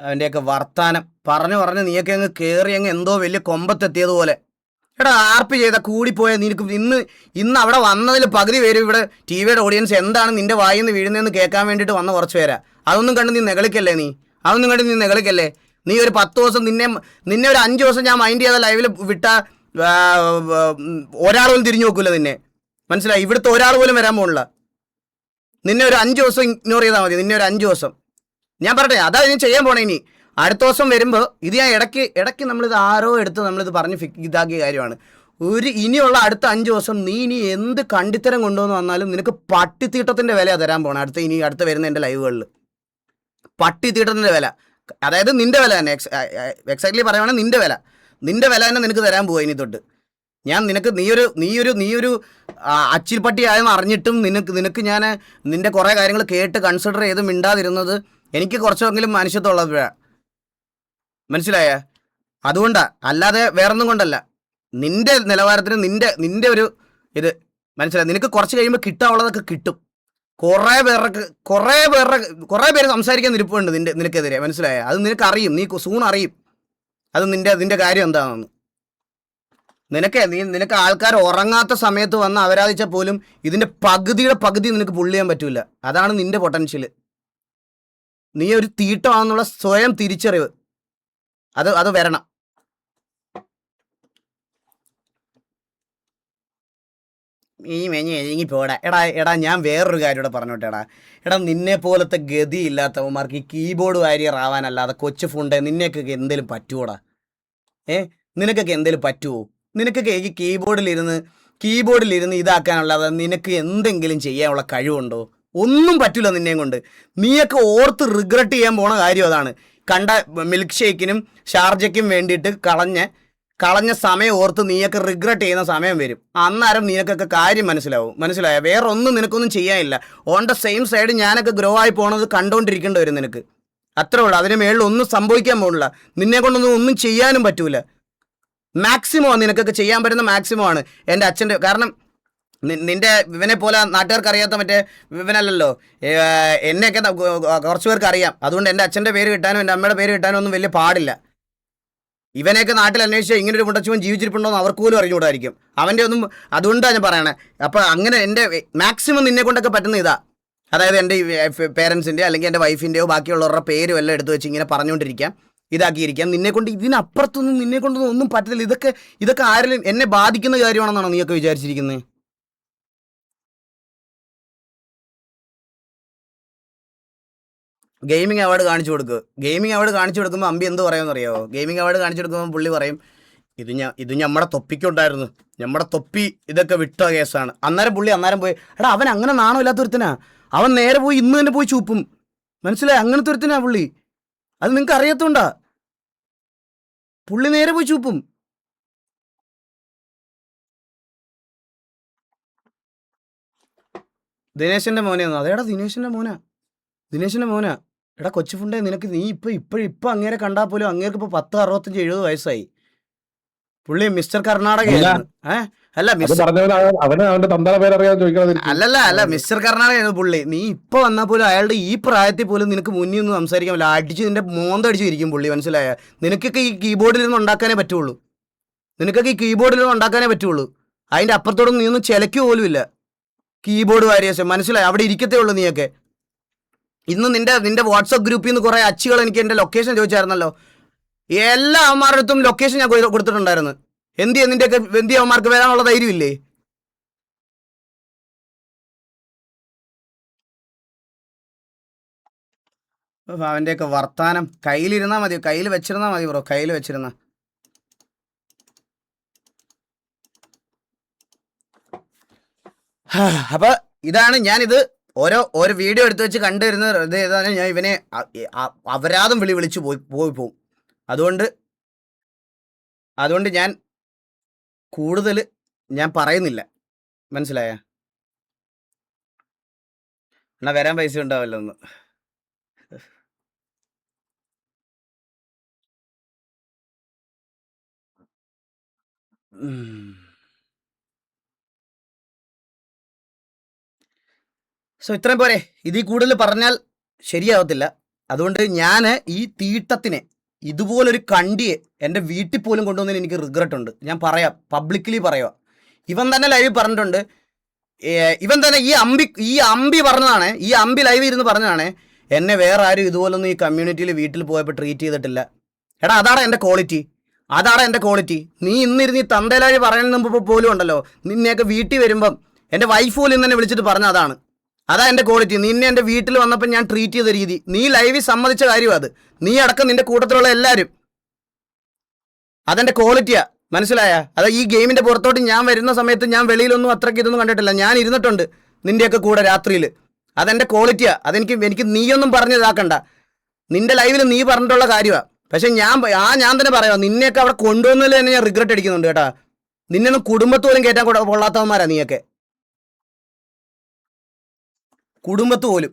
അവൻ്റെയൊക്കെ വർത്താനം പറഞ്ഞ് നീയൊക്കെ അങ്ങ് കയറി അങ്ങ് എന്തോ വലിയ കൊമ്പത്തെത്തിയതുപോലെ. എടാ RP ചെയ്ത കൂടിപ്പോയ നിനക്ക് ഇന്ന് അവിടെ വന്നതിൽ പകുതി പേര് ഇവിടെ TV-യുടെ ഓഡിയൻസ് എന്താണ് നിൻ്റെ വായിൽ നിന്ന് വീഴുന്നതെന്ന് കേൾക്കാൻ വേണ്ടിയിട്ട് വന്ന കുറച്ച് പേരാ. അതൊന്നും കണ്ട് നീ നെകളിക്കല്ലേ? നീ ഒരു 10 ദിവസം നിന്നെ ഒരു 5 ദിവസം ഞാൻ മൈൻഡ് ചെയ്ത ലൈവിൽ വിട്ട ഒരാൾ പോലും തിരിഞ്ഞു നോക്കൂല നിന്നെ. മനസ്സിലായി? ഇവിടുത്തെ ഒരാൾ പോലും വരാൻ പോണില്ല. നിന്നെ ഒരു 5 ദിവസം ഇഗ്നോർ ചെയ്താൽ മതി. നിന്നെ ഒരു 5 ദിവസം ഞാൻ പറയട്ടെ, അതാ ഞാൻ ചെയ്യാൻ പോണേ. ഇനി അടുത്ത ദിവസം വരുമ്പോൾ ഇത് ഞാൻ ഇടയ്ക്ക് നമ്മളിത് ആരോ എടുത്ത് നമ്മളിത് പറഞ്ഞ് ഇതാക്കിയ കാര്യമാണ്. ഇനിയുള്ള അടുത്ത 5 ദിവസം നീ ഇനി എന്ത് കണ്ടിത്തരം കൊണ്ടുവന്ന് വന്നാലും നിനക്ക് പട്ടിത്തീട്ടത്തിൻ്റെ വിലയാണ് തരാൻ പോകണം. അടുത്ത വരുന്ന എൻ്റെ ലൈവുകളിൽ പട്ടിത്തീട്ടത്തിൻ്റെ വില, അതായത് നിൻ്റെ വില തന്നെ. എക്സാക്ട്ലി പറയുവാണെങ്കിൽ നിൻ്റെ വില തന്നെ നിനക്ക് തരാൻ പോവുക ഇനി തൊട്ട്. ഞാൻ നിനക്ക് നീയൊരു അച്ചിൽപ്പട്ടി ആയെന്ന് അറിഞ്ഞിട്ടും നിനക്ക് ഞാൻ നിൻ്റെ കുറേ കാര്യങ്ങൾ കേട്ട് കൺസിഡർ ചെയ്ത് മിണ്ടാതിരുന്നത് എനിക്ക് കുറച്ചെങ്കിലും മനുഷ്യത്വമുള്ളപ്പോഴാണ്. മനസ്സിലായ? അതുകൊണ്ടാണ്, അല്ലാതെ വേറൊന്നും കൊണ്ടല്ല. നിൻ്റെ നിലവാരത്തിന് നിൻ്റെ ഒരു ഇത് മനസ്സിലായി. നിനക്ക് കുറച്ച് കഴിയുമ്പോൾ കിട്ടാനുള്ളതൊക്കെ കിട്ടും. കുറേ പേര് സംസാരിക്കാൻ നിൽപ്പുണ്ട് നിനക്കെതിരെ. മനസ്സിലായ? അത് നിനക്കറിയും, നീ സൂൺ അറിയും അത് നിൻ്റെ കാര്യം എന്താണെന്ന്. നിനക്ക് ആൾക്കാർ ഉറങ്ങാത്ത സമയത്ത് വന്ന് അപരാധിച്ചാൽ പോലും ഇതിൻ്റെ പകുതി നിനക്ക് പുള്ള് ചെയ്യാൻ പറ്റൂല. അതാണ് നിൻ്റെ പൊട്ടൻഷ്യൽ. നീ ഒരു തീട്ടമാണെന്നുള്ള സ്വയം തിരിച്ചറിവ് അത് വരണം. ഈ പോടാ. എടാ ഞാൻ വേറൊരു കാര്യം ഇവിടെ പറഞ്ഞോട്ടെ. എടാ നിന്നെ പോലത്തെ ഗതി ഇല്ലാത്തവന്മാർക്ക് ഈ കീബോർഡ് വാരിയർ ആവാനല്ലാതെ കൊച്ചു ഫുണ്ട് നിന്നെയൊക്കെ എന്തെങ്കിലും പറ്റുമോടാ? നിനക്കൊക്കെ എന്തെങ്കിലും പറ്റുമോ? നിനക്കൊക്കെ ഈ കീബോർഡിലിരുന്ന് ഇതാക്കാനല്ലാതെ നിനക്ക് എന്തെങ്കിലും ചെയ്യാനുള്ള കഴിവുണ്ടോ? ഒന്നും പറ്റില്ല നിന്നെയും കൊണ്ട്. നീയൊക്കെ ഓർത്ത് റിഗ്രറ്റ് ചെയ്യാൻ പോണ കാര്യം അതാണ്. കണ്ട മിൽക്ക് ഷേക്കിനും ഷാർജയ്ക്കും വേണ്ടിയിട്ട് കളഞ്ഞ സമയം ഓർത്ത് നീയൊക്കെ റിഗ്രറ്റ് ചെയ്യുന്ന സമയം വരും. അന്നേരം നിനക്കൊക്കെ കാര്യം മനസ്സിലായോ? വേറെ ഒന്നും നിനക്കൊന്നും ചെയ്യാനില്ല. ഓൺ ദ സെയിം സൈഡ് ഞാനൊക്കെ ഗ്രോ ആയി പോണത് കണ്ടുകൊണ്ടിരിക്കേണ്ടി വരും നിനക്ക്. അത്രേ ഉള്ളൂ. അതിന് മേളിൽ ഒന്നും സംഭവിക്കാൻ പോകണില്ല. നിന്നെ കൊണ്ടൊന്നും ചെയ്യാനും പറ്റൂല. മാക്സിമമാണ് നിനക്കൊക്കെ ചെയ്യാൻ പറ്റുന്ന മാക്സിമമാണ്. എൻ്റെ അച്ഛൻ്റെ കാരണം നിൻ്റെ ഇവനെ പോലെ നാട്ടുകാർക്ക് അറിയാത്ത മറ്റേ ഇവനല്ലല്ലോ. എന്നെയൊക്കെ കുറച്ച് പേർക്ക് അറിയാം. അതുകൊണ്ട് എൻ്റെ അച്ഛൻ്റെ പേര് കിട്ടാനും എൻ്റെ അമ്മയുടെ പേര് കിട്ടാനും ഒന്നും വലിയ പാടില്ല. ഇവനെയൊക്കെ നാട്ടിൽ അന്വേഷിച്ചാൽ ഇങ്ങനൊരു മുണ്ടച്ചുവൻ ജീവിച്ചിരിപ്പുണ്ടോ എന്ന് അവർക്ക് പോലും അറിഞ്ഞുകൂടായിരിക്കും. അവൻ്റെ ഒന്നും അതുകൊണ്ടാണ് ഞാൻ പറയണേ. അപ്പോൾ അങ്ങനെ എൻ്റെ മാക്സിമം നിന്നെ കൊണ്ടൊക്കെ പറ്റുന്ന ഇതാ. അതായത് എൻ്റെ പേരൻസിൻ്റെ അല്ലെങ്കിൽ എൻ്റെ വൈഫിൻ്റെയോ ബാക്കിയുള്ളവരുടെ പേരും എല്ലാം എടുത്തു വെച്ച് ഇങ്ങനെ പറഞ്ഞുകൊണ്ടിരിക്കാം, ഇതാക്കിയിരിക്കാം. നിന്നെക്കൊണ്ട് ഇതിനപ്പുറത്തൊന്നും നിന്നെക്കൊണ്ടൊന്നും ഒന്നും പറ്റത്തില്ല. ഇതൊക്കെ ആരെങ്കിലും എന്നെ ബാധിക്കുന്ന കാര്യമാണെന്നാണോ നീയൊക്കെ വിചാരിച്ചിരിക്കുന്നത്? ഗെയിമിംഗ് അവാർഡ് കാണിച്ചു കൊടുക്കുമ്പോൾ അമ്പി എന്ത് പറയുമെന്ന് അറിയാമോ? ഗെയിമിംഗ് അവാർഡ് കാണിച്ചു കൊടുക്കുമ്പോൾ പുള്ളി പറയും, ഇത് നമ്മുടെ തൊപ്പിക്കുണ്ടായിരുന്നു, നമ്മുടെ തൊപ്പി ഇതൊക്കെ വിട്ട കേസാണ്. അന്നേരം പോയി എടാ അവൻ അങ്ങനെ നാണോ ഇല്ലാത്തൊരുത്തനാ. അവൻ നേരെ പോയി ഇന്ന് തന്നെ പോയി ചൂപ്പും. മനസ്സിലായി? അങ്ങനത്തെ ഒരുത്തനാ പുള്ളി. അത് നിങ്ങൾക്ക് അറിയത്തോണ്ടാ. പുള്ളി നേരെ പോയി ചൂപ്പും. ദിനേശന്റെ മോനെയൊന്നും അതേടാ ദിനേശന്റെ മോനാ. എടാ കൊച്ചുഫുണ്ടേ, നിനക്ക് നീ ഇപ്പൊ അങ്ങേരെ കണ്ടാൽ പോലും അങ്ങേർക്ക് ഇപ്പൊ 10, 65, 70 വയസ്സായി. പുള്ളി മിസ്റ്റർ കർണാടകയായിരുന്നു. അല്ല അത് പറഞ്ഞവന് അവന്റെ തന്താന പേരറിയാൻ ചോദിക്കണത്. അല്ല മിസ്റ്റർ കർണാടകയായിരുന്നു പുള്ളി. നീ ഇപ്പൊ വന്നാൽ പോലും അയാളുടെ ഈ പ്രായത്തിൽ പോലും നിനക്ക് മുന്നിൽ നിന്ന് സംസാരിക്കാൻ പറ്റില്ല. അടിച്ച് നിന്റെ മോന്തടിച്ച് ഇരിക്കും പുള്ളി, മനസ്സിലായ? നിനക്കൊക്കെ ഈ കീബോർഡിൽ നിന്ന് ഉണ്ടാക്കാനേ പറ്റുള്ളൂ. അതിന്റെ അപ്പുറത്തോടൊന്നും നീ ഒന്നും ചിലയ്ക്ക് പോലും ഇല്ല. കീബോർഡ് വാരിയേഴ്സ്, മനസ്സിലായി? അവിടെ ഇരിക്കത്തേ ഉള്ളൂ നീയൊക്കെ. ഇന്ന് നിന്റെ വാട്സപ്പ് ഗ്രൂപ്പിൽ നിന്ന് കുറെ അച്ചുകൾ എനിക്ക് എന്റെ ലൊക്കേഷൻ ചോദിച്ചായിരുന്നല്ലോ. എല്ലാ അവന്മാരുടെ അടുത്തും ലൊക്കേഷൻ ഞാൻ കൊടുത്തിട്ടുണ്ടായിരുന്നു. എന്തിയ അവന്മാർക്ക് വരാനുള്ള ധൈര്യം ഇല്ലേ? അവന്റെയൊക്കെ വർത്താനം കയ്യിലിരുന്നാ മതി, കയ്യിൽ വെച്ചിരുന്നാ മതി ബ്രോ, കയ്യിൽ വെച്ചിരുന്ന. അപ്പൊ ഇതാണ് ഞാനിത് ഓരോ വീഡിയോ എടുത്ത് വെച്ച് കണ്ടുവരുന്നത്. ഇത് ഏതാണ് ഞാൻ ഇവനെ അപരാധം വിളിച്ചു പോവും. അതുകൊണ്ട് ഞാൻ കൂടുതൽ ഞാൻ പറയുന്നില്ല, മനസ്സിലായ? എന്നാ വരാൻ പൈസ ഉണ്ടാവല്ലോ ഒന്ന്. സോ ഇത്രയും പോരെ, ഇതിൽ കൂടുതൽ പറഞ്ഞാൽ ശരിയാവത്തില്ല. അതുകൊണ്ട് ഞാൻ ഈ തീട്ടത്തിനെ, ഇതുപോലൊരു കണ്ടിയെ എൻ്റെ വീട്ടിൽ പോലും കൊണ്ടുവന്നതിന് എനിക്ക് റിഗ്രറ്റ് ഉണ്ട്. ഞാൻ പറയാം, പബ്ലിക്കലി പറയാം. ഇവൻ തന്നെ ലൈവ് പറഞ്ഞിട്ടുണ്ട്. ഇവൻ തന്നെ ഈ അമ്പി പറഞ്ഞതാണ്, ഈ അമ്പി ലൈവ് ഇരുന്ന് പറഞ്ഞതാണ്, എന്നെ വേറെ ആരും ഇതുപോലൊന്നും ഈ കമ്മ്യൂണിറ്റിയിൽ വീട്ടിൽ പോയപ്പോൾ ട്രീറ്റ് ചെയ്തിട്ടില്ല. എടാ അതാണ് എൻ്റെ ക്വാളിറ്റി. നീ ഇന്നിരുന്ന് ഈ തന്തേലാഴി പറയുന്ന പോലും ഉണ്ടല്ലോ, നിന്നെയൊക്കെ വീട്ടിൽ വരുമ്പം എൻ്റെ വൈഫ് പോലും ഇന്നെ വിളിച്ചിട്ട് പറഞ്ഞ അതാ എൻ്റെ ക്വാളിറ്റി. നിന്നെ എൻ്റെ വീട്ടിൽ വന്നപ്പോൾ ഞാൻ ട്രീറ്റ് ചെയ്ത രീതി, നീ ലൈവിൽ സമ്മതിച്ച കാര്യം അത്. നീ അടക്കം നിന്റെ കൂട്ടത്തിലുള്ള എല്ലാവരും, അതെൻ്റെ ക്വാളിറ്റിയാ, മനസ്സിലായ? അത് ഈ ഗെയിമിൻ്റെ പുറത്തോട്ട് ഞാൻ വരുന്ന സമയത്ത് ഞാൻ വെളിയിലൊന്നും അത്രയ്ക്ക് ഇതൊന്നും കണ്ടിട്ടില്ല. ഞാൻ ഇരുന്നിട്ടുണ്ട് നിൻ്റെയൊക്കെ കൂടെ രാത്രിയിൽ. അതെൻ്റെ ക്വാളിറ്റിയാ. എനിക്ക് നീയൊന്നും പറഞ്ഞതാക്കണ്ട. നിന്റെ ലൈവിൽ നീ പറഞ്ഞിട്ടുള്ള കാര്യമാണ്. പക്ഷെ ഞാൻ തന്നെ പറയാം, നിന്നെയൊക്കെ അവിടെ കൊണ്ടുവന്നതിൽ തന്നെ ഞാൻ റിഗ്രറ്റ് അടിക്കുന്നുണ്ട് കേട്ടാ. നിന്നൊന്നും കുടുംബത്തോലും കയറ്റാൻ കൊള്ളാത്തവന്മാരാ നീയൊക്കെ, കുടുംബത്ത് പോലും.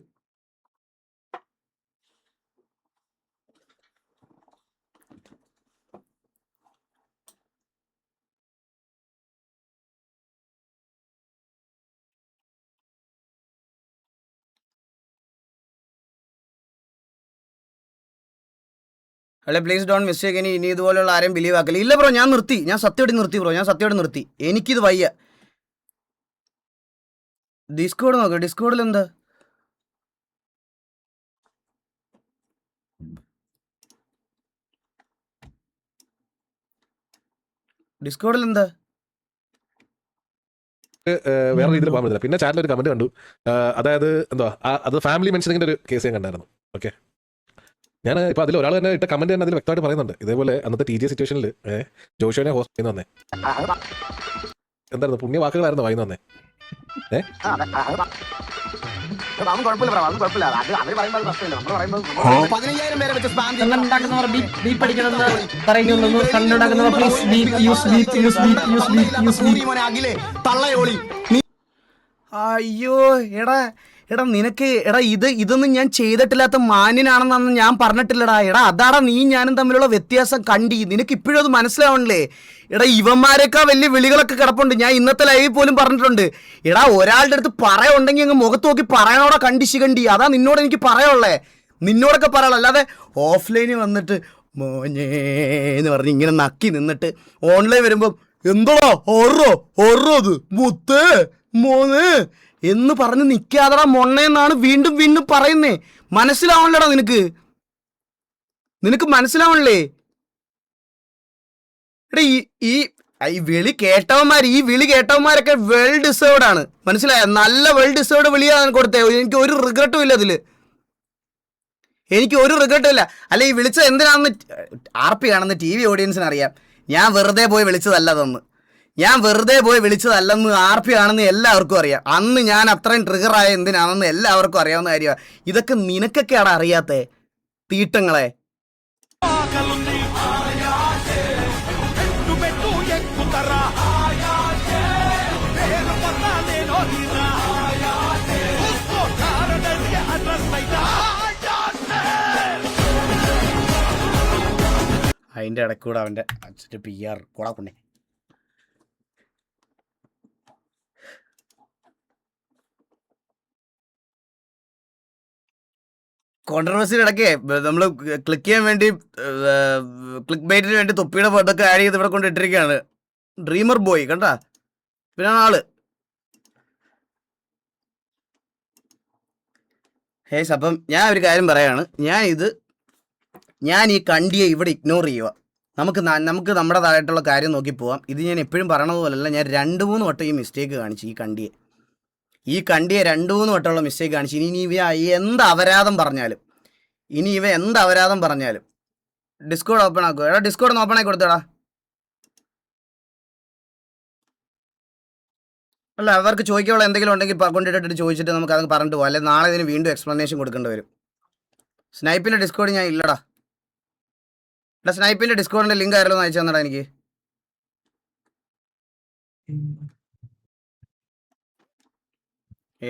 അല്ലെ പ്ലീസ് ഡോണ്ട് മിസ്റ്റേക്ക് ഇനി ഇതുപോലെയുള്ള ആരെയും ബിലീവ് ആക്കില്ല. ഇല്ല ബ്രോ, ഞാൻ സത്യമായിട്ട് നിർത്തി. എനിക്കിത് വയ്യ. ഡിസ്കോഡ് നോക്ക്, ഡിസ്കോഡിൽ എന്താ? വേറെ രീതിയിൽ പോകാൻ പറ്റില്ല. പിന്നെ ചാനലിൽ ഒരു കമന്റ് കണ്ടു, അതായത് എന്താ അത് ഫാമിലി മെൻഷനിങ്ങിന്റെ ഒരു കേസ് ഞാൻ കണ്ടായിരുന്നു. ഓക്കെ, ഞാൻ ഇപ്പൊ അതിൽ ഒരാൾ തന്നെ ഇട്ട കമന്റ് തന്നെ അതിൽ വ്യക്തമായിട്ട് പറയുന്നുണ്ട്. ഇതേപോലെ അന്നത്തെ TG സിറ്റുവേഷനിൽ ജോഷോനെ ഹോസ്റ്റ് ചെയ്യുന്ന വന്നേ എന്തായിരുന്നു പുണ്യ വാക്കുകളായിരുന്നു വായിന്ന് വന്നേ. അയ്യോ എടാ നിനക്ക് ഇതൊന്നും ഞാൻ ചെയ്തിട്ടില്ലാത്ത മാന്യനാണെന്നു ഞാൻ പറഞ്ഞിട്ടില്ലടാ. അതാടാ നീ ഞാനും തമ്മിലുള്ള വ്യത്യാസം കണ്ടി. നിനക്ക് ഇപ്പോഴും അത് മനസ്സിലാവണല്ലേ? ഇവന്മാരെക്കാ വലിയ വിളികളൊക്കെ കിടപ്പുണ്ട്. ഞാൻ ഇന്നത്തെ ലൈവിൽ പോലും പറഞ്ഞിട്ടുണ്ട്. ഒരാളുടെ അടുത്ത് പറയുണ്ടെങ്കിൽ അങ്ങ് മുഖത്ത് നോക്കി പറയണോടാ കണ്ടി. അതാ നിന്നോട് എനിക്ക് പറയാനുള്ളേ. നിന്നോടൊക്കെ പറയാനുള്ളൂ. അല്ലാതെ ഓഫ്ലൈനിൽ വന്നിട്ട് മോഞ്ഞേന്ന് പറഞ്ഞ് ഇങ്ങനെ നക്കി നിന്നിട്ട് ഓൺലൈൻ വരുമ്പം എന്തോടാ അത് മുത്ത് മോന് എന്ന് പറഞ്ഞ് നിൽക്കാതടാ മൊണ്ണയെന്നാണ് വീണ്ടും പറയുന്നേ. മനസ്സിലാവണല്ലേടാ നിനക്ക് മനസ്സിലാവണല്ലേ? ഈ വിളി കേട്ടവന്മാരൊക്കെ വെൽ ഡിസേർവ്ഡ് ആണ്, മനസ്സിലായ? നല്ല വെൽ ഡിസേർവ്ഡ് വിളിയാണ് കൊടുത്തേ. എനിക്ക് ഒരു റിഗ്രറ്റും ഇല്ല അതില്. അല്ല ഈ വിളിച്ചത് എന്തിനാണെന്ന് RP ആണെന്ന് TV ഓഡിയൻസിന് അറിയാം. ഞാൻ വെറുതെ പോയി വിളിച്ചതല്ലെന്ന് RP ആണെന്ന് എല്ലാവർക്കും അറിയാം. അന്ന് ഞാൻ അത്രയും ട്രിഗറായ എന്തിനാണെന്ന് എല്ലാവർക്കും അറിയാവുന്ന കാര്യമാണ്. ഇതൊക്കെ നിനക്കൊക്കെയാണ് അറിയാത്തേ, തീട്ടങ്ങളെ. അതിൻ്റെ ഇടയ്ക്കൂടെ അവൻ്റെ അച്ഛൻ്റെ PR കൂടാ കൊണ്ടേ. കോൺട്രവേഴ്സിയുടെ ഇടയ്ക്ക് നമ്മൾ ക്ലിക്ക് ചെയ്യാൻ വേണ്ടി ക്ലിക്ക് ബൈറ്റിന് വേണ്ടി തൊപ്പിയുടെ ഫോട്ടോ ഒക്കെ ആഡ് ചെയ്ത് ഇവിടെ കൊണ്ട് ഇട്ടിരിക്കുകയാണ്. ഡ്രീമർ ബോയ് കണ്ടാ, പിന്നെ ആള് ഹേസ്. അപ്പം ഞാൻ ഒരു കാര്യം പറയാണ്, ഞാൻ ഈ കണ്ടിയെ ഇവിടെ ഇഗ്നോർ ചെയ്യുക. നമുക്ക് നമ്മുടേതായിട്ടുള്ള കാര്യം നോക്കി പോവാം. ഇത് ഞാൻ എപ്പോഴും പറയണത് പോലല്ല, ഞാൻ 2-3 വട്ടം ഈ മിസ്റ്റേക്ക് കാണിച്ചു. ഈ കണ്ടിയെ 2-3 വട്ടമുള്ള മിസ്റ്റേക്ക് കാണിച്ചു. ഇനി ഇവ എന്ത് അപരാധം പറഞ്ഞാലും ഡിസ്കോഡ് ഓപ്പൺ ആക്കുക. എടാ ഡിസ്കോഡ് ഓപ്പൺ ആക്കി കൊടുത്തടാ. അല്ല, അവർക്ക് ചോദിക്കാനുള്ള എന്തെങ്കിലും ഉണ്ടെങ്കിൽ കൊണ്ടിട്ടിട്ട് ചോദിച്ചിട്ട് നമുക്ക് അത് പറഞ്ഞിട്ട് പോകാം. അല്ലെങ്കിൽ നാളെ ഇതിന് വീണ്ടും എക്സ്പ്ലനേഷൻ കൊടുക്കേണ്ടി വരും. സ്നൈപ്പിൻ്റെ ഡിസ്കോഡ് ഞാൻ ഇല്ലടാ. എടാ സ്നൈപ്പിൻ്റെ ഡിസ്കോഡിൻ്റെ ലിങ്ക് ആയാലും അയച്ചു തന്നടാ എനിക്ക്.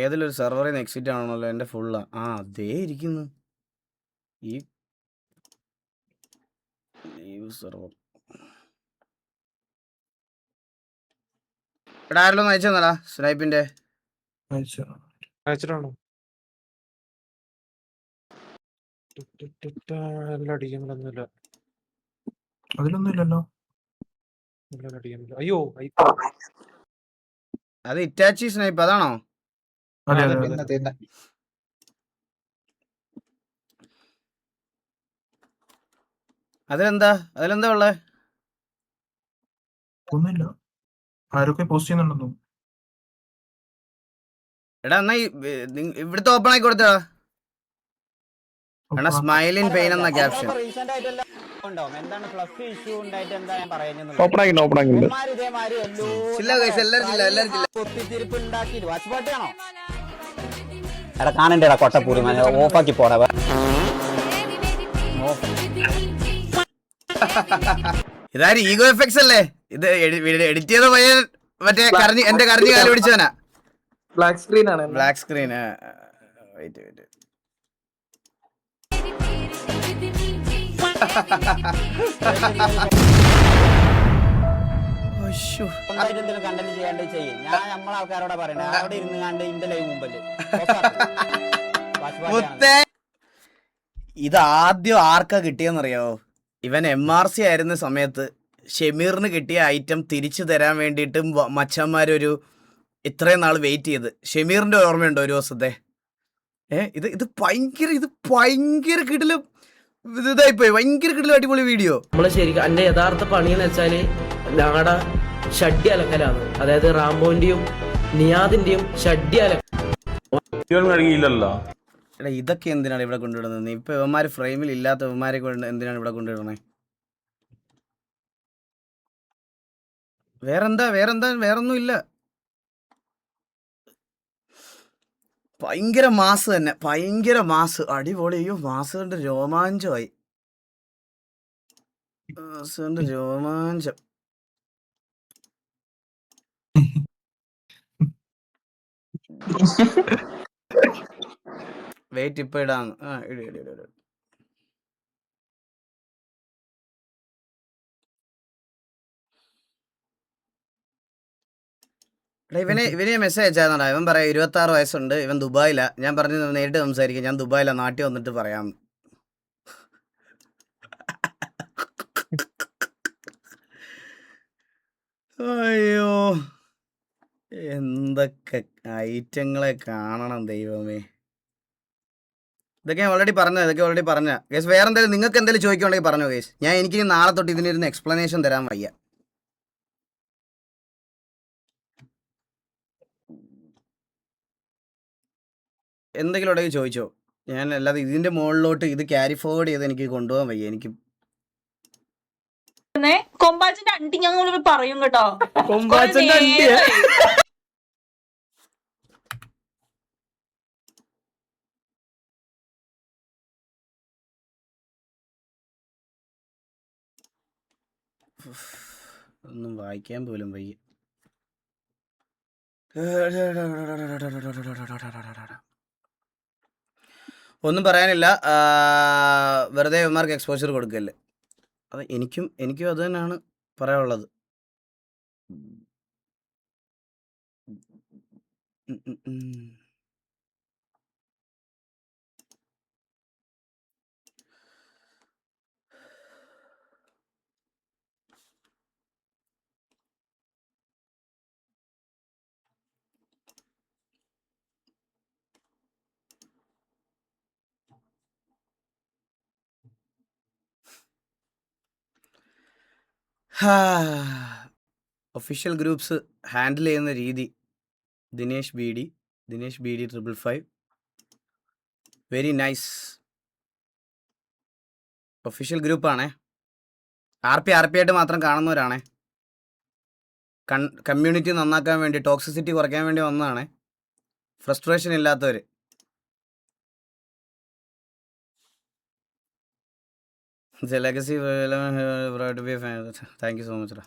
ഏതിലൊരു സെർവറിൽ നിന്ന് എക്സിറ്റ് ആണല്ലോ എൻ്റെ ഫുള്ളാ. അതേ ഇരിക്കുന്നു ഈ സെർവർ. എടാ ആരെല്ലാം അയച്ചു തന്നടാ സ്നൈപ്പിൻ്റെ. അയച്ചിട്ടാണോ? അതിലൊന്നുമില്ലല്ലോ. അയ്യോ അത് ഇറ്റാച്ചി സ്നൈപ്പ് അതാണോ? അതെ അതെ അതിലെന്താ ഉള്ളേ? ഒന്നുമില്ല. ആരൊക്കെ പോസ്റ്റ് ചെയ്യുന്നുണ്ടെന്നോ? എടാ എന്നാ ഇവിടുത്തെ ഓപ്പൺ ആക്കി കൊടുത്തടാ. എടാ സ്മൈലിൻ പെയിൻ എന്ന ക്യാപ്ഷൻ. ഓപ്പൺ ആക്കിയിട്ടുണ്ട്. എടാ കാണണ്ടേടാ കൊട്ടപ്പൂരി ഓഫാക്കി പോടാ. ഇതാര് ഈഗോ എഫക്ട്സ് അല്ലേ? ഇത് എഡിറ്റ് ചെയ്ത പയ്യൻ മറ്റേ എന്റെ കരഞ്ഞു കാല് പിടിച്ചവനാ. ബ്ലാക്ക് സ്ക്രീൻ ആണ്. Black screen. വെയിറ്റ് കണ്ടന്റ് ചെയ്യാണ്ട് ചെയ്യും. ഞാൻ നമ്മളെ ആൾക്കാരോടെ പറയണേ, അവിടെ ഇരുന്ന് കണ്ട് ഇന്റെ ലൈവ് മുമ്പല്ലേ. ഇത് ആദ്യം ആർക്കാ കിട്ടിയെന്നറിയാവോ? ഇവൻ MRC ആയിരുന്ന സമയത്ത് ഷെമീറിന് കിട്ടിയ ഐറ്റം തിരിച്ചു തരാൻ വേണ്ടിയിട്ട് മച്ചന്മാരൊരു ഇത്രയും നാൾ വെയിറ്റ് ചെയ്ത്. ഷെമീറിന്റെ ഓർമ്മയുണ്ടോ ഒരു ദിവസത്തെ? ഇത് ഭയങ്കര കിടിലും ഇതായിപ്പോയി. ഭയങ്കര കിടിലും അടിപൊളി വീഡിയോ. നമ്മള് ശരിക്കും എന്റെ യഥാർത്ഥ പണിയെന്ന് വെച്ചാല് ഞങ്ങളുടെ ഷഡ്ഡി അലക്കലാണ്. അതായത് റാംബോന്റെയും നിയാദിന്റെയും ഷഡ്ഡി കഴിയില്ലല്ലോ. എടാ ഇതൊക്കെ എന്തിനാണ് ഇവിടെ കൊണ്ടുവിടുന്നത്? ഇപ്പൊ ഇവന്മാര് ഫ്രെയിമിൽ ഇല്ലാത്ത ഇവന്മാരെ എന്തിനാണ് ഇവിടെ കൊണ്ടുവിടണേ? വേറൊന്നും ഇല്ല. ഭയങ്കര മാസ് തന്നെ, ഭയങ്കര മാസ്. അടിപൊളി. അയ്യോ മാസ് കണ്ട് രോമാഞ്ചമായി. രോമാഞ്ചം. വെയിറ്റ് ഇപ്പൊ ഇടാന്ന്. ഇടി. ഇവനെ മെസ്സേജ് അയച്ചാന്നാ. ഇവൻ പറയാം 26 വയസ്സുണ്ട്, ഇവൻ ദുബായിലാ. ഞാൻ പറഞ്ഞു നേരിട്ട് സംസാരിക്കും, ഞാൻ ദുബായിലാ, നാട്ടിൽ വന്നിട്ട് പറയാം. അയ്യോ എന്തൊക്കെ ഐറ്റങ്ങളെ കാണണം ദൈവമേ. ഇതൊക്കെ ഓൾറെഡി പറഞ്ഞ കേസ്. വേറെ എന്തെങ്കിലും നിങ്ങൾക്ക് എന്തെങ്കിലും ചോദിക്കുവാണെങ്കിൽ പറഞ്ഞോ കേസ്. എനിക്ക് നാളെ തൊട്ട് ഇതിനൊരു എക്സ്പ്ലനേഷൻ തരാൻ വയ്യ. എന്തെങ്കിലും ഉണ്ടെങ്കിൽ ചോദിച്ചോ. ഞാൻ അല്ലാതെ ഇതിന്റെ മുകളിലോട്ട് ഇത് ക്യാരി ഫോർവേഡ് ചെയ്ത് എനിക്ക് കൊണ്ടുപോകാൻ വയ്യ. എനിക്ക് കൊമ്പാച്ചന്റെ അണ്ടി ഞങ്ങൾ പറയും കേട്ടോ. കൊമ്പാച്ചന്റെ അണ്ടി ഒന്നും വായിക്കാൻ പോലും വയ്യ. ഒന്നും പറയാനില്ല. വെറുതെ ഇവന്മാർക്ക് എക്സ്പോഷർ കൊടുക്കല്ലേ. അത് എനിക്കും അത് തന്നെയാണ് പറയാനുള്ളത്. ഉം, ഉം, ഉം. ഒഫീഷ്യൽ ഗ്രൂപ്പ്സ് ഹാൻഡിൽ ചെയ്യുന്ന രീതി. Dinesh B D 555 very nice. Official ഗ്രൂപ്പാണേ. ആർ പി ആയിട്ട് മാത്രം കാണുന്നവരാണേ. കമ്മ്യൂണിറ്റി നന്നാക്കാൻ വേണ്ടി, ടോക്സിസിറ്റി കുറയ്ക്കാൻ വേണ്ടി വന്നതാണേ. ഫ്രസ്ട്രേഷൻ ഇല്ലാത്തവർ. Legacy thank you so much റാ.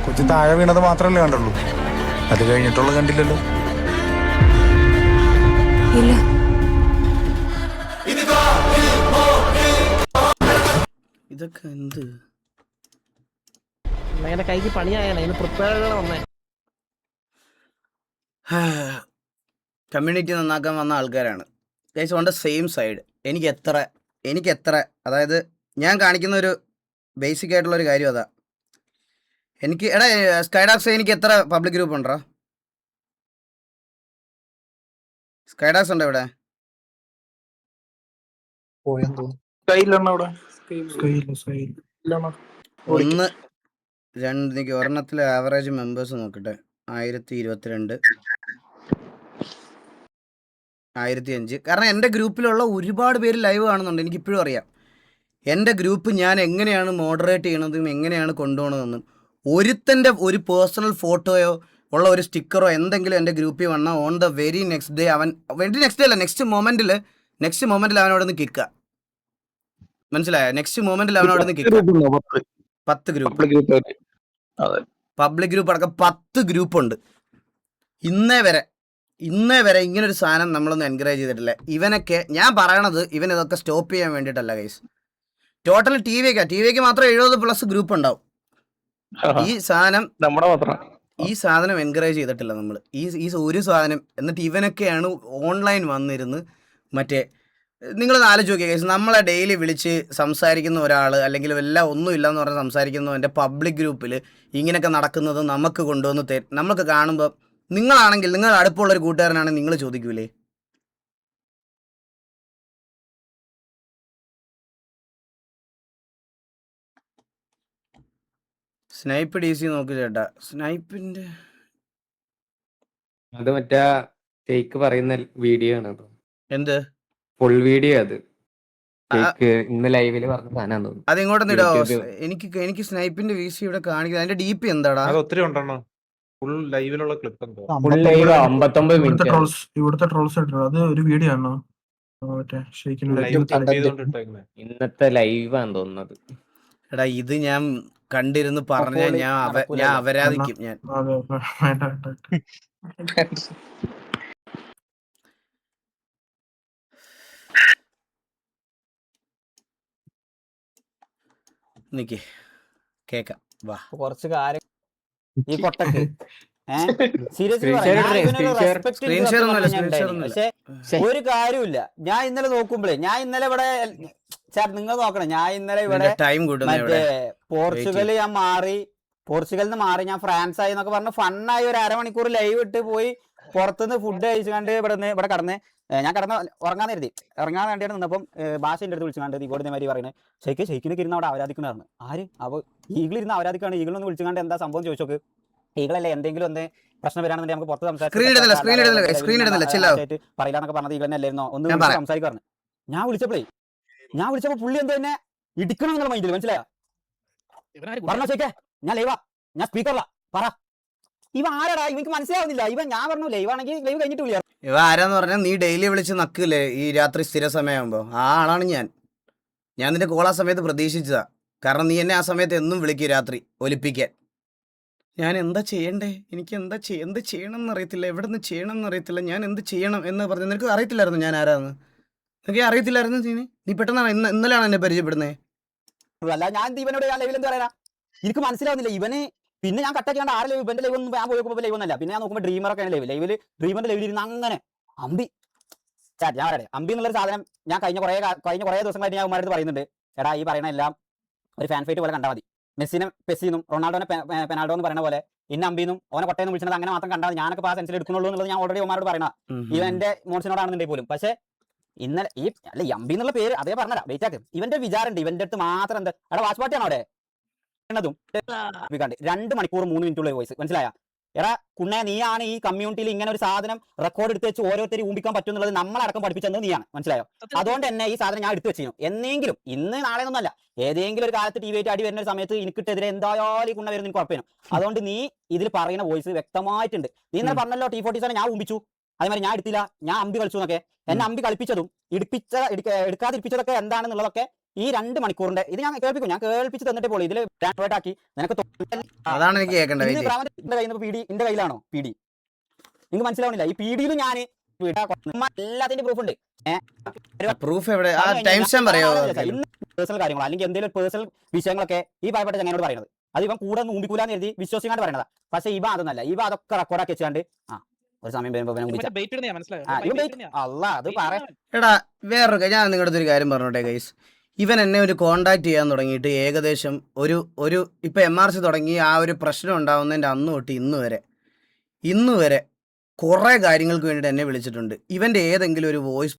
കൊച്ചു താഴെ വീണത് മാത്രമല്ലേ കണ്ടുള്ളൂ, അത് കഴിഞ്ഞിട്ടുള്ള കണ്ടില്ലല്ലോ. ഇല്ല. ഇതൊക്കെ എന്ത് കൈക്ക് പണിയായാണ് അതിന് പ്രിപ്പയർ വന്നേ. കമ്മ്യൂണിറ്റി നന്നാക്കാൻ വന്ന ആൾക്കാരാണ് guys on the same side. എനിക്ക് എത്ര അതായത് ഞാൻ കാണിക്കുന്ന ഒരു ബേസിക് ആയിട്ടുള്ളൊരു കാര്യം അതാ. എടാ സ്കൈഡാക്സ് എനിക്ക് എത്ര പബ്ലിക് ഗ്രൂപ്പ് ഉണ്ടോ? സ്കൈഡാക്സ് ഉണ്ടോ ഇവിടെ? ഒന്ന് രണ്ട് എനിക്ക് ഒരെണ്ണത്തിലെ ആവറേജ് മെമ്പേഴ്സ് നോക്കട്ടെ. 1022 1005. കാരണം എൻ്റെ ഗ്രൂപ്പിലുള്ള ഒരുപാട് പേര് ലൈവ് കാണുന്നുണ്ട്. എനിക്കിപ്പോഴും അറിയാം എൻ്റെ ഗ്രൂപ്പ് ഞാൻ എങ്ങനെയാണ് മോഡറേറ്റ് ചെയ്യണതും എങ്ങനെയാണ് കൊണ്ടുപോകണതെന്നും. ഒരുത്തൻ്റെ ഒരു പേഴ്സണൽ ഫോട്ടോയോ ഉള്ള ഒരു സ്റ്റിക്കറോ എന്തെങ്കിലും എൻ്റെ ഗ്രൂപ്പിൽ വന്നാൽ on the very next day next മൊമെൻറ്റിൽ അവൻ അവിടെ നിന്ന് കിക്കുക. മനസ്സിലായോ? നെക്സ്റ്റ് മൊമെൻറ്റിൽ അവൻ അവിടെ നിന്ന് കിക്കുക. 10 ഗ്രൂപ്പ് പബ്ലിക് ഗ്രൂപ്പ് അടക്കം 10 ഗ്രൂപ്പുണ്ട്. ഇന്നേ വരെ ഇങ്ങനൊരു സാധനം നമ്മളൊന്നും എൻകറേജ് ചെയ്തിട്ടില്ല. ഇവനൊക്കെ ഞാൻ പറയണത് ഇവൻ ഇതൊക്കെ സ്റ്റോപ്പ് ചെയ്യാൻ വേണ്ടിയിട്ടല്ല ഗൈസ്. ടോട്ടൽ ടി വിക്ക് മാത്രം 70+ ഗ്രൂപ്പ് ഉണ്ടാവും. ഈ സാധനം എൻകറേജ് ചെയ്തിട്ടില്ല നമ്മൾ. ഈ ഒരു സാധനം. എന്നിട്ട് ഇവനൊക്കെയാണ് ഓൺലൈൻ വന്നിരുന്ന് മറ്റേ നിങ്ങളൊന്ന് ആലോചിച്ച് നോക്കിയ ഗൈസ്, നമ്മളെ ഡെയിലി വിളിച്ച് സംസാരിക്കുന്ന ഒരാൾ അല്ലെങ്കിൽ എല്ലാം ഒന്നുമില്ല എന്ന് പറഞ്ഞ് സംസാരിക്കുന്നവൻ്റെ പബ്ലിക് ഗ്രൂപ്പിൽ ഇങ്ങനെയൊക്കെ നടക്കുന്നത് നമുക്ക് കൊണ്ടുവന്ന് നമുക്ക് കാണുമ്പോൾ നിങ്ങളാണെങ്കിൽ നിങ്ങൾ അടുപ്പമുള്ളൊരു കൂട്ടുകാരനാണെങ്കിൽ നിങ്ങൾ ചോദിക്കൂലേ? സ്നൈപ്പ് DC നോക്ക് ചേട്ടാ. സ്നൈപ്പിന്റെ അത് മറ്റേ ഫേക്ക് പറയുന്ന വീഡിയോ ആണ്. എന്ത് ഫുൾ വീഡിയോ അത് ഇന്ന് ലൈവില് പറഞ്ഞ സാധനം തോന്നുന്നു. അത് ഇങ്ങോട്ടൊന്ന് ഇടോ. എനിക്ക് സ്നൈപ്പിന്റെ VC ഇവിടെ കാണിക്കുന്നത്. അതിന്റെ DP എന്താടാ? ഒത്തിരി ഉണ്ടെണ്ണോ. ഫുൾ ലൈവിലുള്ള ക്ലിപ്പ് എന്തോ. Full live 59 minute. ഇവിടുത്തെ ട്രോൾസ് അത് ഒരു വീഡിയോ ആണോ? ഇന്നത്തെ ലൈവാന്ന് തോന്നുന്നത്. എടാ ഇത് ഞാൻ കണ്ടിരുന്ന് പറഞ്ഞാൽ ഞാൻ അപരാധിക്കും. ഞാൻ നിക്ക് കേക്കാം. വാ കുറച്ച് കാര്യം ഈ കൊട്ടക്ക് പക്ഷെ ഒരു കാര്യമില്ല. ഞാൻ ഇന്നലെ നോക്കുമ്പോഴേ ഇവിടെ നിങ്ങൾ നോക്കണം. ഞാൻ ഇന്നലെ ഇവിടെ മറ്റേ പോർച്ചുഗൽ പോർച്ചുഗലിൽ നിന്ന് മാറി ഞാൻ ഫ്രാൻസ് ആയി എന്നൊക്കെ പറഞ്ഞ് ഫണ്ണായി ഒരു അരമണിക്കൂർ ലൈവ് ഇട്ട് പോയി പുറത്തുനിന്ന് ഫുഡ് കഴിച്ചു കണ്ട് ഇവിടെ കടന്ന് ഞാൻ ഉറങ്ങാൻ വേണ്ടിയാണ് നിന്നപ്പം ഭാഷൻ്റെ അടുത്ത് വിളിച്ചുകൊണ്ട് ഇവിടെ മാതിരി പറയുന്നത് ഷെയ്ക്കിനൊക്കെ ഇരുന്ന് അവിടെ ആരാധിക്കണമായിരുന്നു. ആര് അപ്പോൾ ഈഗിളിരുന്ന് ആരാധിക്കുകയാണ്. ഈഗിളൊന്ന് വിളിച്ചുകൊണ്ട് എന്താ സംഭവം ചോദിച്ചോക്ക്. ഈഗിളല്ലേ എന്തെങ്കിലും ഒന്ന് പ്രശ്നം വരാണെന്നുണ്ടെങ്കിൽ നമുക്ക് പുറത്ത് പറയില്ലാന്നൊക്കെ പറഞ്ഞത് ഈഗിളന്നെ അല്ലായിരുന്നോ? ഒന്ന് സംസാരിക്കാറുണ്ട്. ഞാൻ വിളിച്ചപ്പോ പുള്ളി എന്താ തന്നെ ഇടിക്കണം എന്നുള്ള മൈൻഡിൽ. മനസ്സിലായോ? പറഞ്ഞോ ഷെയ്ക്കേ, ഞാൻ ലൈവാ, ഞാൻ സ്പീക്കറിലാ, പറ. ഇവ ആരാടാ? ഇവക്ക് മനസ്സിലാവുന്നില്ല. ഞാൻ പറഞ്ഞു ലൈവാണെങ്കിൽ ലൈവ് കഴിഞ്ഞിട്ട് വിളിയാ. ഇവ ആരാന്ന് പറഞ്ഞാൽ നീ ഡെയിലി വിളിച്ച് നക്കില്ലേ ഈ രാത്രി സ്ഥിര സമയമാകുമ്പോ ആ ആളാണ് ഞാൻ. നിന്റെ കോൾ ആ സമയത്ത് പ്രതീക്ഷിച്ചതാ. കാരണം നീ എന്നെ ആ സമയത്ത് എന്നും വിളിക്കും രാത്രി ഒലിപ്പിക്കാൻ. ഞാൻ എന്താ ചെയ്യണ്ടേ, എനിക്ക് എന്ത് ചെയ്യണം എന്നറിയത്തില്ല, എവിടെ നിന്ന് ചെയ്യണം എന്നറിയത്തില്ല, ഞാൻ എന്ത് ചെയ്യണം എന്ന് പറഞ്ഞു. നിനക്ക് അറിയത്തില്ലായിരുന്നു ഞാൻ ആരാന്ന്? നിനക്ക് അറിയത്തില്ലായിരുന്നു നീ പെട്ടെന്നാണ് ഇന്നലെയാണ് എന്നെ പരിചയപ്പെടുന്നത്. അല്ല ഞാൻ ഇവനോട് ഞാൻ ലൈവിൽ എന്ത് പറയാ, എനിക്ക് മനസ്സിലാവുന്നില്ല ഇവന്. പിന്നെ ഞാൻ കട്ടാക്കിയാണ്ട് ആരെ ലൈവ് ഇവന്റെ ലൈവ് ഒന്നും ഞാൻ പോയി നോക്കുമ്പോൾ ലൈവ് ഒന്നല്ല. പിന്നെ ഞാൻ നോക്കുമ്പോൾ ഡ്രീമറൊക്കെയാണ് ഡ്രീമറിന്റെ ലൈവിൽ ഇരുന്ന് അങ്ങനെ അമ്പി ചാറ്റ്. ഞാൻ പറയട്ടെ, അമ്പി എന്നുള്ളൊരു സാധനം ഞാൻ കഴിഞ്ഞ കുറേ ദിവസങ്ങളായിട്ട് ഞാൻ ഉമ്മാരുടെ പറയുന്നുണ്ട്. എടാ ഈ പറയുന്ന എല്ലാം ഒരു ഫാൻ ഫൈറ്റ് പോലെ കണ്ടാൽ മതി. മെസ്സിനെ പെസ്സിന്നും റൊണാൾഡോനെ പെനാൾഡോ എന്ന് പറയുന്ന പോലെ ഇന്ന അമ്പിന്നും ഓനെ കൊട്ടയെന്ന് വിളിച്ചത് അങ്ങനെ മാത്രം കണ്ടാൽ ഞാനൊക്കെ ആ സെൻസിൽ എടുക്കുന്നുള്ളൂ എന്നുള്ളത് ഞാൻ ഓൾറെഡി ഉമ്മാരോട് പറയണ. ഇവൻ എന്റെ മോൻസിനോടാണെന്നുണ്ടെങ്കിൽ പോലും. പക്ഷേ ഇന്നലെ ഈ അമ്പി എന്നുള്ള പേര് അതേ പറഞ്ഞാ വെയിറ്റ് ആക്കും. ഇവന്റെ വിചാരമുണ്ട് ഇവന്റെ അടുത്ത് മാത്രം എന്താ എടാ വാച്ച് പാർട്ടിയാണോ അവിടെ എന്നതും 2 മണിക്കൂർ 3 മിനിറ്റുള്ള വോയിസ്. മനസ്സിലായ? എടാ കുണ്ണെ, നീയാണ് ഈ കമ്മ്യൂണിറ്റിയിൽ ഇങ്ങനെ ഒരു സാധനം റെക്കോർഡ് എടുത്ത് വെച്ച് ഓരോരുത്തരും ഊമ്പിക്കാൻ പറ്റും എന്നുള്ളത് നമ്മളടക്കം പഠിപ്പിച്ചത് നീയാണ്. മനസ്സിലായോ? അതുകൊണ്ട് തന്നെ ഈ സാധനം ഞാൻ എടുത്തു വെച്ചിരുന്നു. എന്നെങ്കിലും ഇന്ന് നാളെ ഒന്നല്ല, ഏതെങ്കിലും ഒരു കാലത്ത് ടി വി ആയിട്ട് അടി വരുന്ന ഒരു സമയത്ത് എനിക്കിട്ടെതിരെ എന്തായാലും ഈ കുണ്ണ വരുന്ന എനിക്ക് ഉറപ്പേനും. അതുകൊണ്ട് നീ ഇതിൽ പറയുന്ന വോയിസ് വ്യക്തമായിട്ടുണ്ട്. നീ ഇന്നലെ പറഞ്ഞല്ലോ T47 ഞാൻ ഊമ്പിച്ചു, അതേമാതിരി ഞാൻ എടുത്തില്ല, ഞാൻ അമ്പി കളിച്ചു എന്നൊക്കെ. എന്നെ അമ്പി കളിപ്പിച്ചതും എടുക്കാതിരിപ്പിച്ചതൊക്കെ എന്താണെന്നുള്ളതൊക്കെ ഈ 2 മണിക്കൂറിന്റെ ഇത് ഞാൻ കേൾപ്പിച്ച് തന്നിട്ട് പോലും ഇതിൽ ആക്കി നിനക്ക് അതാണ് എനിക്ക് കേൾക്കേണ്ടത്. എന്റെ കയ്യിലാണോ PD? നിങ്ങൾക്ക് മനസ്സിലാവണില്ല. ഈ PDയിലും ഞാൻ എല്ലാത്തിന്റെ പ്രൂഫ് ഉണ്ട്. പ്രൂഫ് എവിടെ? ടൈം സ്റ്റാമ്പ് പറയോ? പേഴ്സണൽ കാര്യങ്ങൾ അല്ലെങ്കിൽ എന്തെങ്കിലും പേഴ്സണൽ വിഷയങ്ങളൊക്കെ ഈ പാവപ്പെട്ട ചങ്ങനോട് പറയുന്നത് അത് ഇവൻ കൂടെ ഊമ്പിക്കൂലാന്ന് എഴുതി വിശ്വസിക്കാണ്ട് പറയണതാ. പക്ഷെ ഇവ അതൊന്നല്ല. ഇവ അതൊക്കെ റെക്കോർഡാക്കി വെച്ചാണ്ട് ഒരു സമയം അത് പറയാ. എടാ വേറൊരു ഞാൻ നിങ്ങളുടെ ഒരു കാര്യം പറഞ്ഞോട്ടെ ഗൈസ്. ഇവൻ എന്നെ ഒരു കോണ്ടാക്ട് ചെയ്യാൻ തുടങ്ങിയിട്ട് ഏകദേശം ഒരു ഇപ്പം MRC തുടങ്ങി ആ ഒരു പ്രശ്നം ഉണ്ടാവുന്നതിൻ്റെ അന്ന് തൊട്ട് ഇന്ന് വരെ കുറേ കാര്യങ്ങൾക്ക് വേണ്ടിയിട്ട് എന്നെ വിളിച്ചിട്ടുണ്ട്. ഇവൻ്റെ ഏതെങ്കിലും ഒരു വോയിസ്